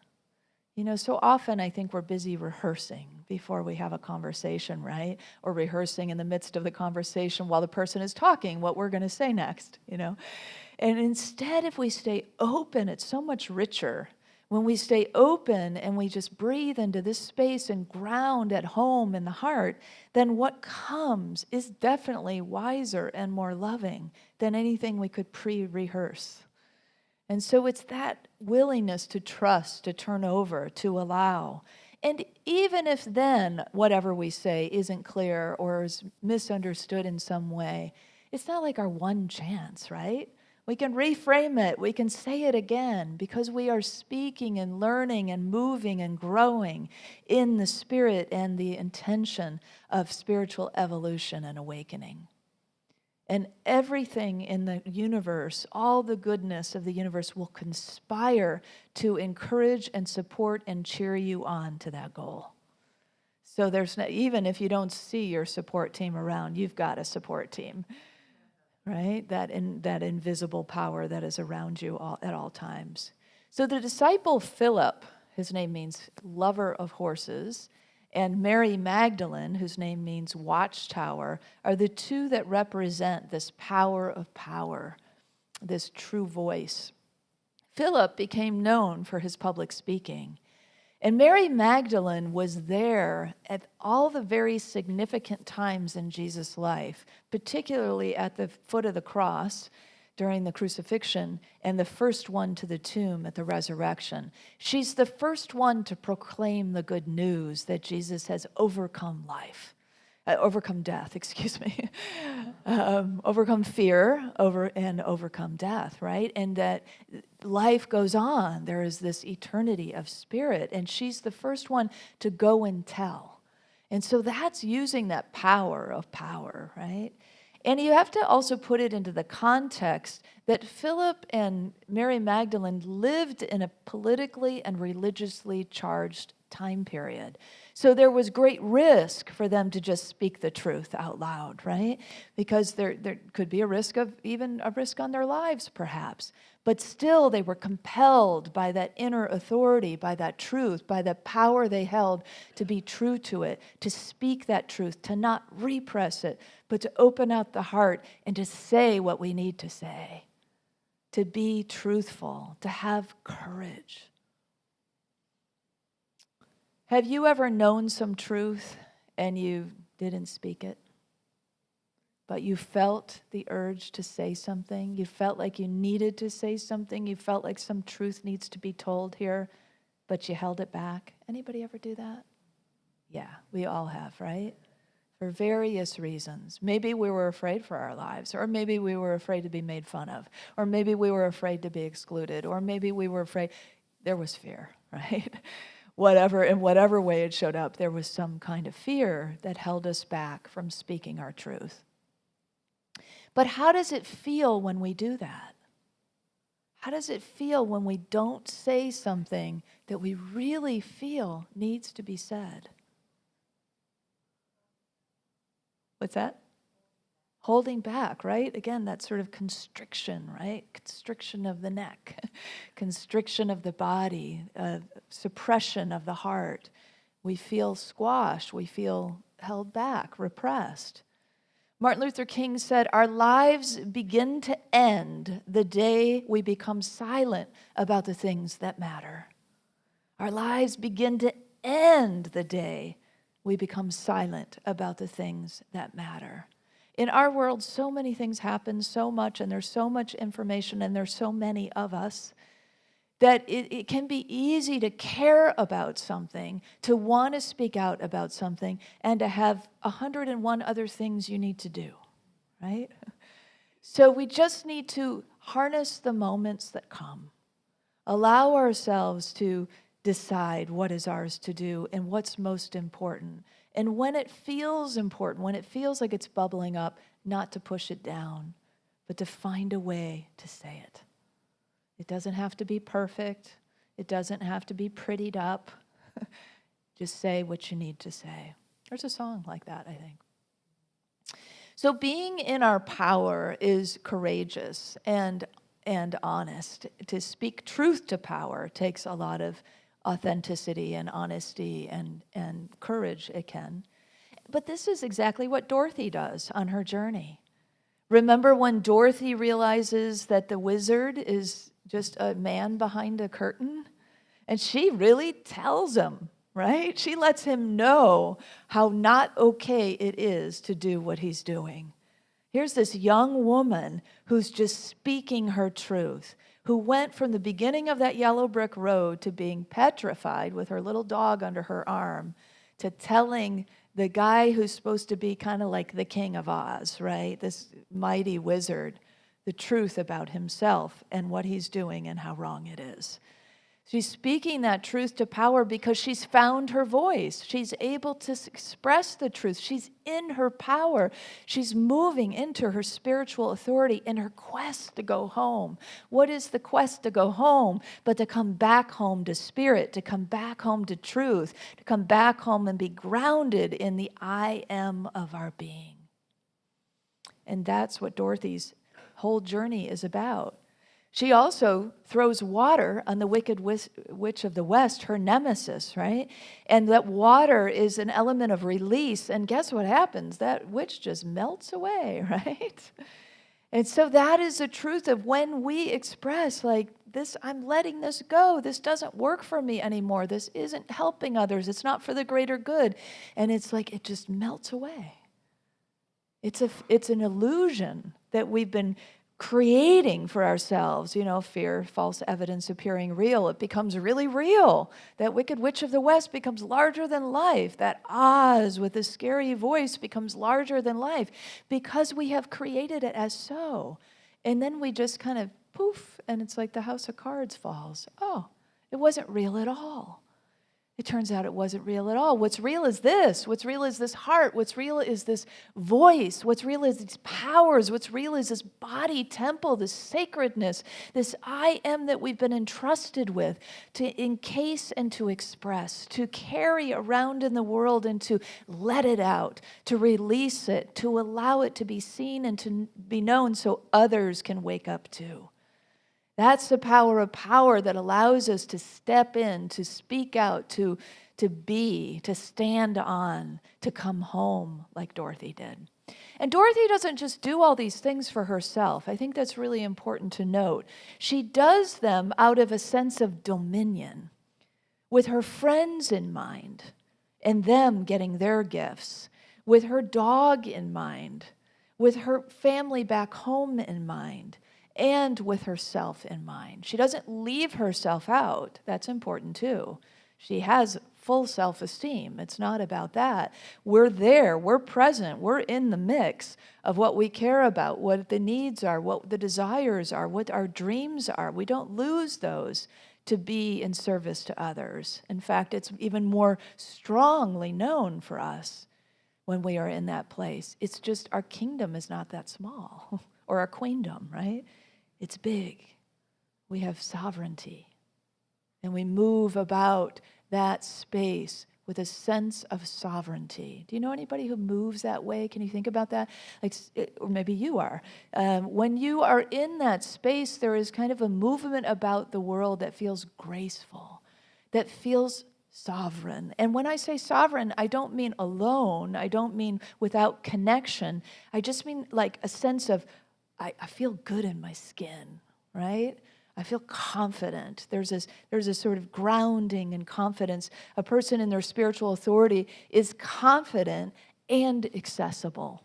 You know, so often I think we're busy rehearsing before we have a conversation, right? Or rehearsing in the midst of the conversation while the person is talking what we're going to say next, you know? And instead, if we stay open, it's so much richer. When we stay open and we just breathe into this space and ground at home in the heart, then what comes is definitely wiser and more loving than anything we could pre-rehearse. And so it's that willingness to trust, to turn over, to allow. And even if then whatever we say isn't clear or is misunderstood in some way, it's not like our one chance, right? We can reframe it. We can say it again because we are speaking and learning and moving and growing in the spirit and the intention of spiritual evolution and awakening. And everything in the universe, all the goodness of the universe will conspire to encourage and support and cheer you on to that goal. So there's no, even if you don't see your support team around, you've got a support team, right? That invisible power that is around you at all times. So the disciple Philip, his name means lover of horses, and Mary Magdalene, whose name means watchtower, are the two that represent this power of power, this true voice. Philip became known for his public speaking. And Mary Magdalene was there at all the very significant times in Jesus' life, particularly at the foot of the cross during the crucifixion and the first one to the tomb at the resurrection. She's the first one to proclaim the good news that Jesus has overcome death, overcome fear, overcome death, right? And that life goes on. There is this eternity of spirit, and she's the first one to go and tell. And so that's using that power of power, right? And you have to also put it into the context that Philip and Mary Magdalene lived in a politically and religiously charged time period. So there was great risk for them to just speak the truth out loud, right? Because there could be a risk of even a risk on their lives, perhaps. But still, they were compelled by that inner authority, by that truth, by the power they held to be true to it, to speak that truth, to not repress it, but to open out the heart and to say what we need to say, to be truthful, to have courage. Have you ever known some truth and you didn't speak it? But you felt the urge to say something. You felt like you needed to say something. You felt like some truth needs to be told here, but you held it back. Anybody ever do that? Yeah, we all have, right? For various reasons. Maybe we were afraid for our lives, or maybe we were afraid to be made fun of, or maybe we were afraid to be excluded, or maybe we were afraid. There was fear, right? In whatever way it showed up, there was some kind of fear that held us back from speaking our truth. But how does it feel when we do that? How does it feel when we don't say something that we really feel needs to be said? What's that? Holding back, right? Again, that sort of constriction, right? Constriction of the neck, constriction of the body, suppression of the heart. We feel squashed, we feel held back, repressed. Martin Luther King said, our lives begin to end the day we become silent about the things that matter. Our lives begin to end the day we become silent about the things that matter. In our world, so many things happen so much, and there's so much information, and there's so many of us, that it can be easy to care about something, to want to speak out about something, and to have 101 other things you need to do, right? So we just need to harness the moments that come. Allow ourselves to decide what is ours to do and what's most important. And when it feels important, when it feels like it's bubbling up, not to push it down, but to find a way to say it. It doesn't have to be perfect. It doesn't have to be prettied up. Just say what you need to say. There's a song like that, I think. So being in our power is courageous and honest. To speak truth to power takes a lot of authenticity and honesty and courage, it can. But this is exactly what Dorothy does on her journey. Remember when Dorothy realizes that the wizard is just a man behind a curtain? And she really tells him, right? She lets him know how not okay it is to do what he's doing. Here's this young woman who's just speaking her truth, who went from the beginning of that yellow brick road to being petrified with her little dog under her arm, to telling the guy who's supposed to be kind of like the King of Oz, right? This mighty wizard, the truth about himself and what he's doing and how wrong it is. She's speaking that truth to power because she's found her voice. She's able to express the truth. She's in her power. She's moving into her spiritual authority in her quest to go home. What is the quest to go home? But to come back home to spirit, to come back home to truth, to come back home and be grounded in the I am of our being. And that's what Dorothy's whole journey is about. She also throws water on the wicked witch of the West, her nemesis, right? And that water is an element of release. And guess what happens? That witch just melts away, right? And so that is the truth of when we express like this, I'm letting this go. This doesn't work for me anymore. This isn't helping others. It's not for the greater good. And it's like it just melts away. It's an illusion that we've been creating for ourselves, fear, false evidence appearing real. It becomes really real. That wicked witch of the West becomes larger than life. That Oz with a scary voice becomes larger than life because we have created it as so. And then we just kind of poof, and it's like the house of cards falls. Oh, it wasn't real at all. It turns out it wasn't real at all. What's real is this. What's real is this heart. What's real is this voice. What's real is these powers. What's real is this body temple, this sacredness, this I am that we've been entrusted with to encase and to express, to carry around in the world and to let it out, to release it, to allow it to be seen and to be known so others can wake up too. That's the power of power that allows us to step in, to speak out, to be, to stand on, to come home like Dorothy did. And Dorothy doesn't just do all these things for herself. I think that's really important to note. She does them out of a sense of dominion, with her friends in mind, and them getting their gifts, with her dog in mind, with her family back home in mind, and with herself in mind. She doesn't leave herself out. That's important too. She has full self-esteem. It's not about that. We're there. We're present. We're in the mix of what we care about, what the needs are, what the desires are, what our dreams are. We don't lose those to be in service to others. In fact, it's even more strongly known for us when we are in that place. It's just our kingdom is not that small, or our queendom, right? It's big. We have sovereignty. And we move about that space with a sense of sovereignty. Do you know anybody who moves that way? Can you think about that? Or maybe you are. When you are in that space, there is kind of a movement about the world that feels graceful, that feels sovereign. And when I say sovereign, I don't mean alone. I don't mean without connection. I just mean like a sense of, I feel good in my skin, right? I feel confident. There's a sort of grounding and confidence. A person in their spiritual authority is confident and accessible.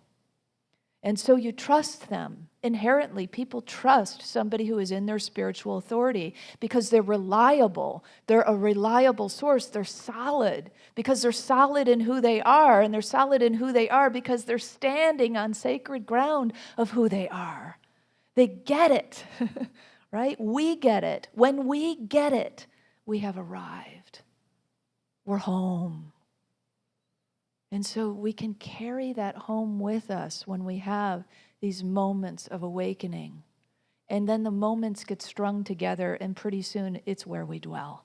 And so you trust them. Inherently, people trust somebody who is in their spiritual authority because they're reliable. They're a reliable source. They're solid because they're solid in who they are, and they're solid in who they are because they're standing on sacred ground of who they are. They get it, right? We get it. When we get it, we have arrived. We're home. And so we can carry that home with us when we have these moments of awakening. And then the moments get strung together, and pretty soon it's where we dwell.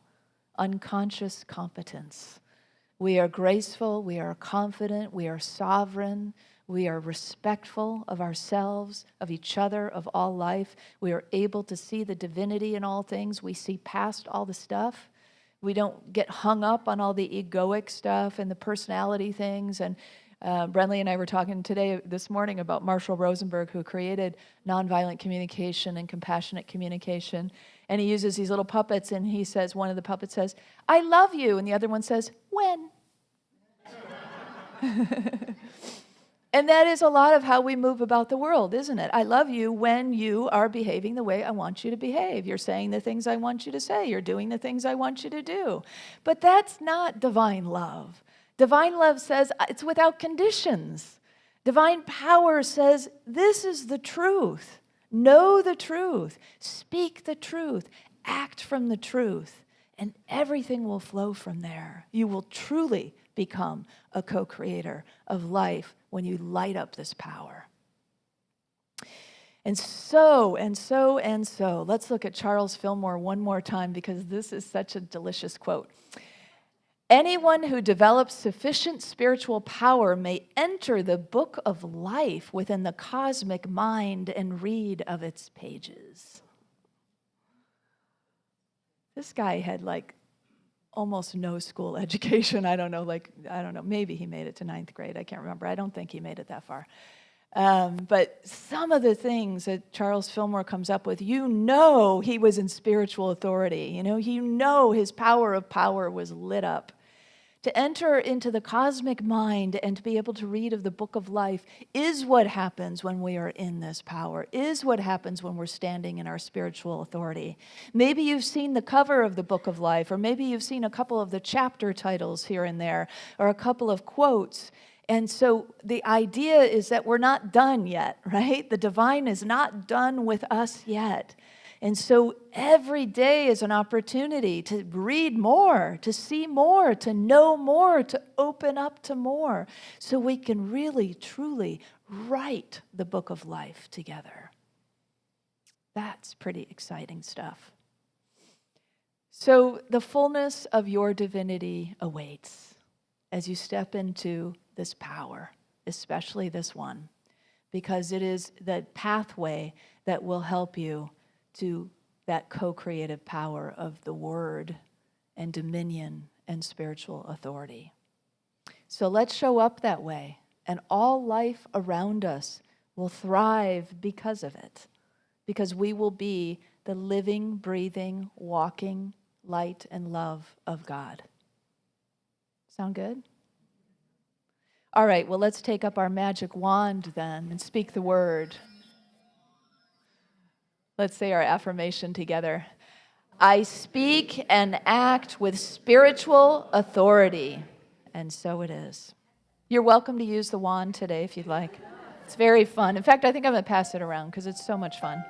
Unconscious competence. We are graceful, we are confident, we are sovereign, we are respectful of ourselves, of each other, of all life. We are able to see the divinity in all things. We see past all the stuff. We don't get hung up on all the egoic stuff and the personality things. And Brentley and I were talking this morning about Marshall Rosenberg, who created nonviolent communication and compassionate communication. And he uses these little puppets, and he says, one of the puppets says, "I love you," and the other one says, "When?" And that is a lot of how we move about the world, isn't it? I love you when you are behaving the way I want you to behave. You're saying the things I want you to say. You're doing the things I want you to do. But that's not divine love. Divine love says it's without conditions. Divine power says this is the truth. Know the truth. Speak the truth. Act from the truth. And everything will flow from there. You will truly become a co-creator of life when you light up this power. And so, let's look at Charles Fillmore one more time, because this is such a delicious quote. Anyone who develops sufficient spiritual power may enter the book of life within the cosmic mind and read of its pages. This guy had almost no school education. I don't know, maybe he made it to 9th grade. I can't remember. I don't think he made it that far. But some of the things that Charles Fillmore comes up with, he was in spiritual authority. His power of power was lit up. To enter into the cosmic mind and to be able to read of the book of life is what happens when we are in this power, is what happens when we're standing in our spiritual authority. Maybe you've seen the cover of the book of life, or maybe you've seen a couple of the chapter titles here and there, or a couple of quotes. And so the idea is that we're not done yet, right? The divine is not done with us yet. And so every day is an opportunity to read more, to see more, to know more, to open up to more, so we can really, truly write the book of life together. That's pretty exciting stuff. So the fullness of your divinity awaits as you step into this power, especially this one, because it is the pathway that will help you to that co-creative power of the word and dominion and spiritual authority. So let's show up that way, and all life around us will thrive because of it, because we will be the living, breathing, walking light and love of God. Sound good? All right, well, let's take up our magic wand then and speak the word. Let's say our affirmation together. I speak and act with spiritual authority, and so it is. You're welcome to use the wand today if you'd like. It's very fun. In fact, I think I'm going to pass it around because it's so much fun.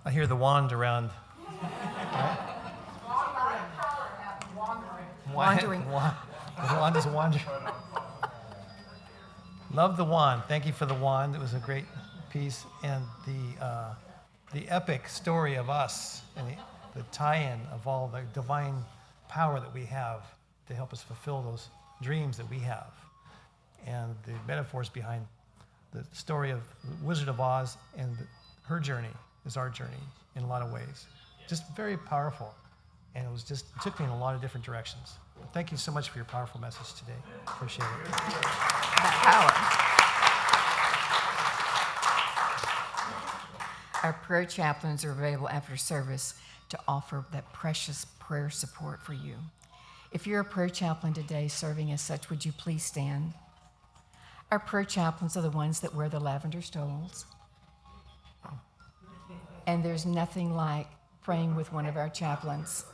I hear the wand around. Wandering. The wand is wandering. Love the wand. Thank you for the wand. It was a great piece. And the epic story of us and the tie-in of all the divine power that we have to help us fulfill those dreams that we have. And the metaphors behind the story of the Wizard of Oz and her journey is our journey in a lot of ways. Just very powerful. And it took me in a lot of different directions. But thank you so much for your powerful message today. Appreciate it. That power. Our prayer chaplains are available after service to offer that precious prayer support for you. If you're a prayer chaplain today serving as such, would you please stand? Our prayer chaplains are the ones that wear the lavender stoles. And there's nothing like praying with one of our chaplains.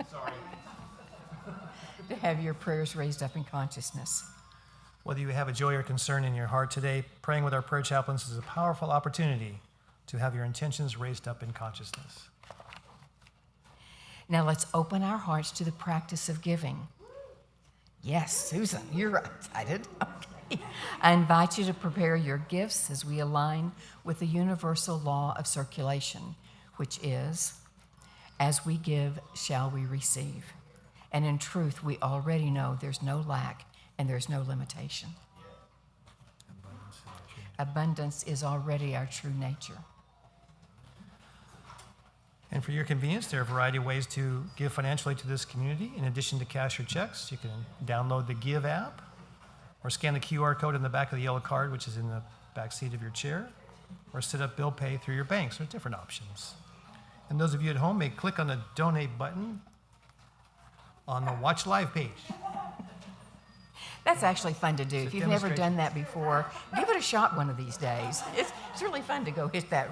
Sorry. To have your prayers raised up in consciousness. Whether you have a joy or concern in your heart today, praying with our prayer chaplains is a powerful opportunity to have your intentions raised up in consciousness. Now let's open our hearts to the practice of giving. Yes, Susan, you're excited. Okay. I invite you to prepare your gifts as we align with the universal law of circulation, which is, as we give, shall we receive. And in truth, we already know there's no lack and there's no limitation. Abundance is already our true nature. And for your convenience, there are a variety of ways to give financially to this community. In addition to cash or checks, you can download the Give app or scan the QR code in the back of the yellow card, which is in the back seat of your chair, or set up bill pay through your banks. There are different options. And those of you at home may click on the donate button on the Watch Live page. That's actually fun to do. It's a If you've never demonstration. done that before, give it a shot one of these days. It's really fun to go hit that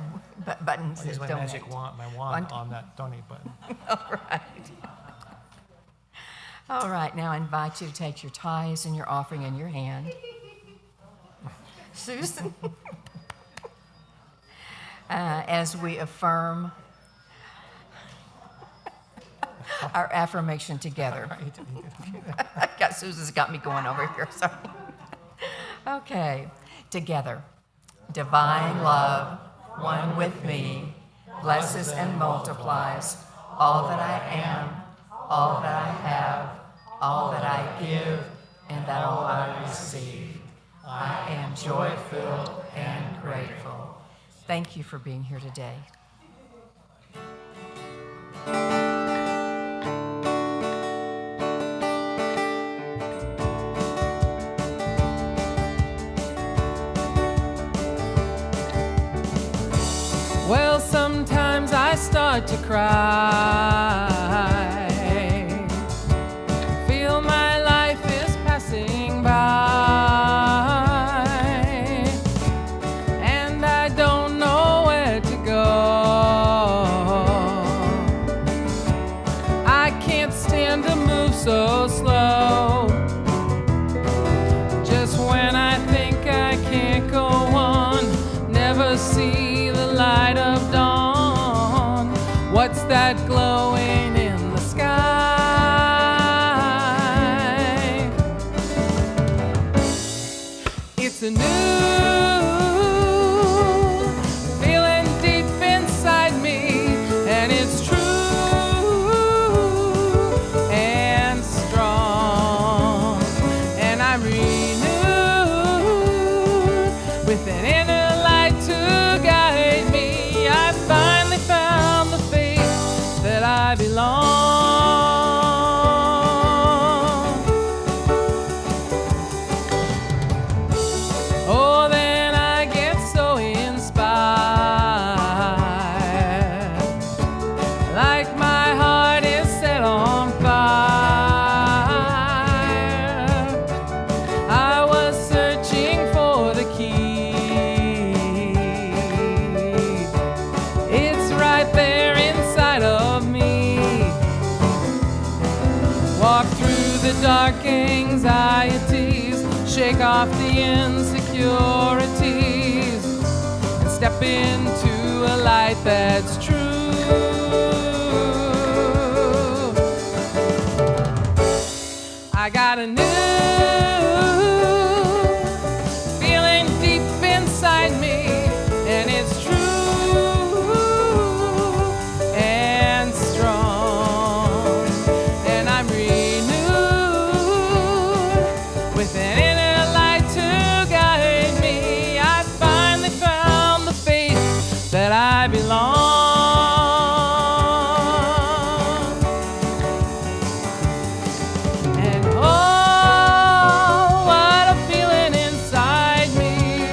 button I'll that use says my donate. magic wand, on that donate button. All right. All right, now I invite you to take your tithes and your offering in your hand. Susan, as we affirm our affirmation together. Susan's got me going over here, sorry. Okay, together. Divine love, one with me, blesses and multiplies all that I am, all that I have, all that I give, and that all I receive. I am joy-filled and grateful. Thank you for being here today. Well, sometimes I start to cry. Feel my life is passing by, and I don't know where to go. I can't stand to move so slow. Just when I think I can't go on, never see the light of dawn. What's that glowing in the sky? It's a new feeling deep inside me, and it's true and strong, and I'm renewed with an inner light to guide me. I finally found the faith that I belong. Oh, then I get so inspired, like my heart is set on fire. I was searching for the key. It's right there inside of me. Walk through the dark anxieties, shake off the insecurities, and step into a light that's true. I got a new feeling deep inside me, and it's true and strong, and I'm renewed with an inner light to guide me. I finally found the faith that I belong. And oh, what a feeling inside me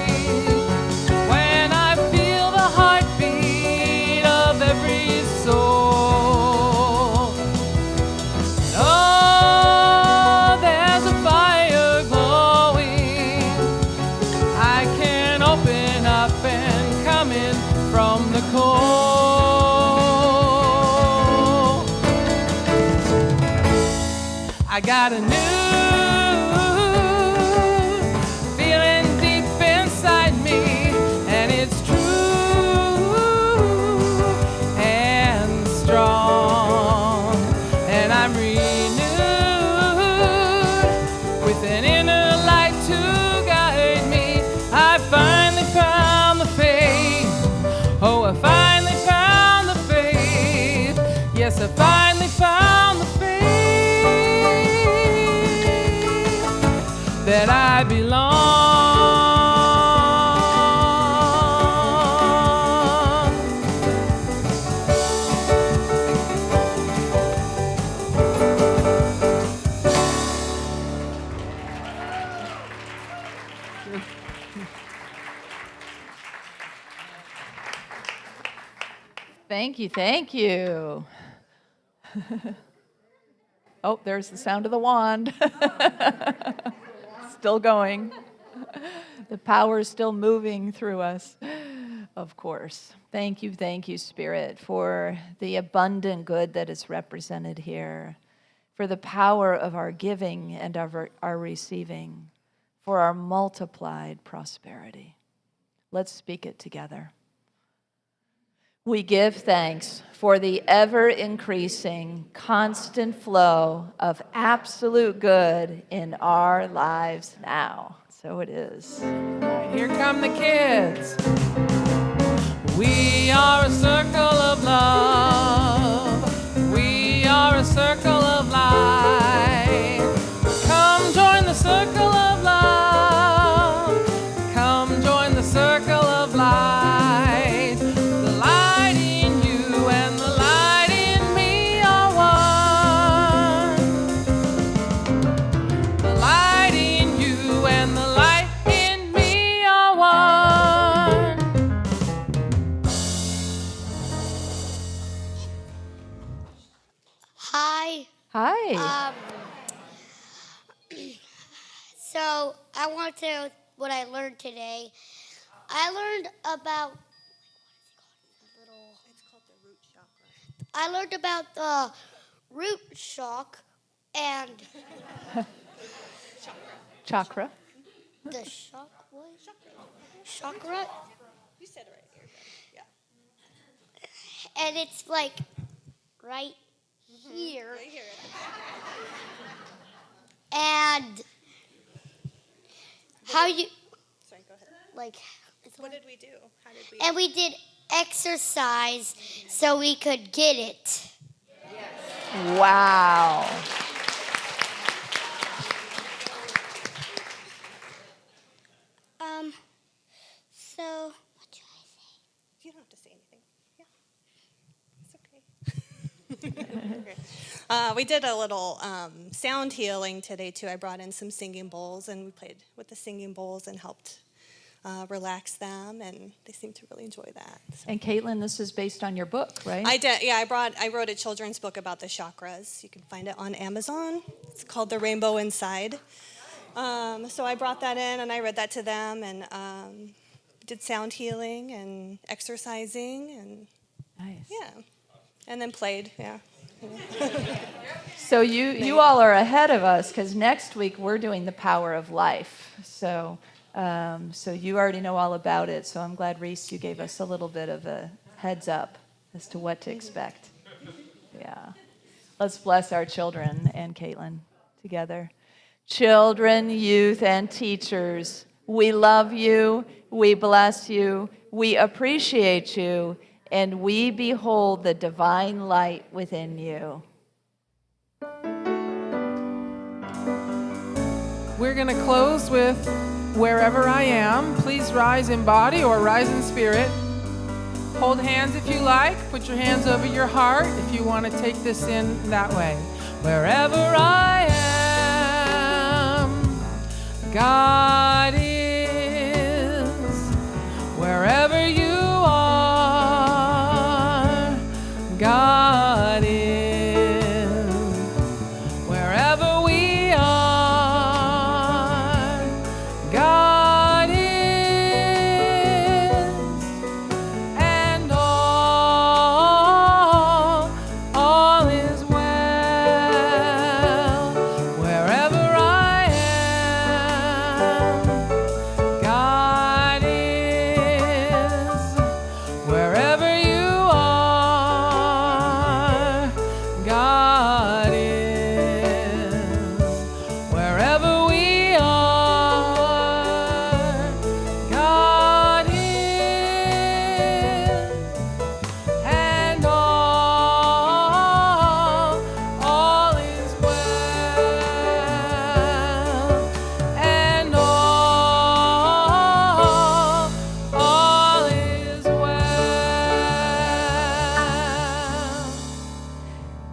when I feel the heartbeat of every soul. And oh, there's a fire glowing. I can open up and come in from the cold. I got a new feeling deep inside me, and it's true and strong, and I'm renewed with an inner light to guide me. I finally found the faith. Oh, I finally found the faith. Yes, I finally found the faith that I belong. Thank you, thank you. Oh, there's the sound of the wand. Still going. The power is still moving through us, of course. Thank you, Spirit, for the abundant good that is represented here, for the power of our giving and our receiving, for our multiplied prosperity. Let's speak it together. We give thanks for the ever-increasing, constant flow of absolute good in our lives now. So it is. Here come the kids. We are a circle of love. We are a circle of light. Come join the circle of love. Come join the circle of light. Hey. So I want to what I learned today. I learned about It's called the root chakra. I learned about the root shock and Chakra. the shock what? Chakra. You said it right. You're good. Yeah. And it's like right here. Right here. And how you Sorry, go ahead. like What did we do? How did we? and we did exercise so we could get it. Wow. So what do I say? You don't have to say anything. Yeah. It's okay. We did a little sound healing today, too. I brought in some singing bowls, and we played with the singing bowls and helped relax them, and they seemed to really enjoy that. So. And Caitlin, this is based on your book, right? I did, yeah. I wrote a children's book about the chakras. You can find it on Amazon. It's called The Rainbow Inside. So I brought that in, and I read that to them, and did sound healing and exercising, and Nice. yeah, and then played, yeah. So you all are ahead of us because next week we're doing the power of life. So you already know all about it. So I'm glad, Reese, you gave us a little bit of a heads up as to what to expect. Yeah. Let's bless our children and Caitlin together. Children, youth, and teachers, we love you, we bless you, we appreciate you, and we behold the divine light within you. We're going to close with Wherever I Am. Please rise in body or rise in spirit. Hold hands if you like. Put your hands over your heart if you want to take this in that way. Wherever I am, God is. Wherever you are, God is. Wherever we are, God is. And all is well. Wherever I am, God is. Wherever you are, God is. Wherever we are, God is. And all is well. And all is well.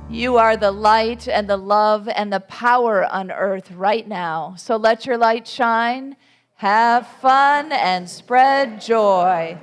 You are the light and the love and the power on earth right now. So let your light shine, have fun, and spread joy.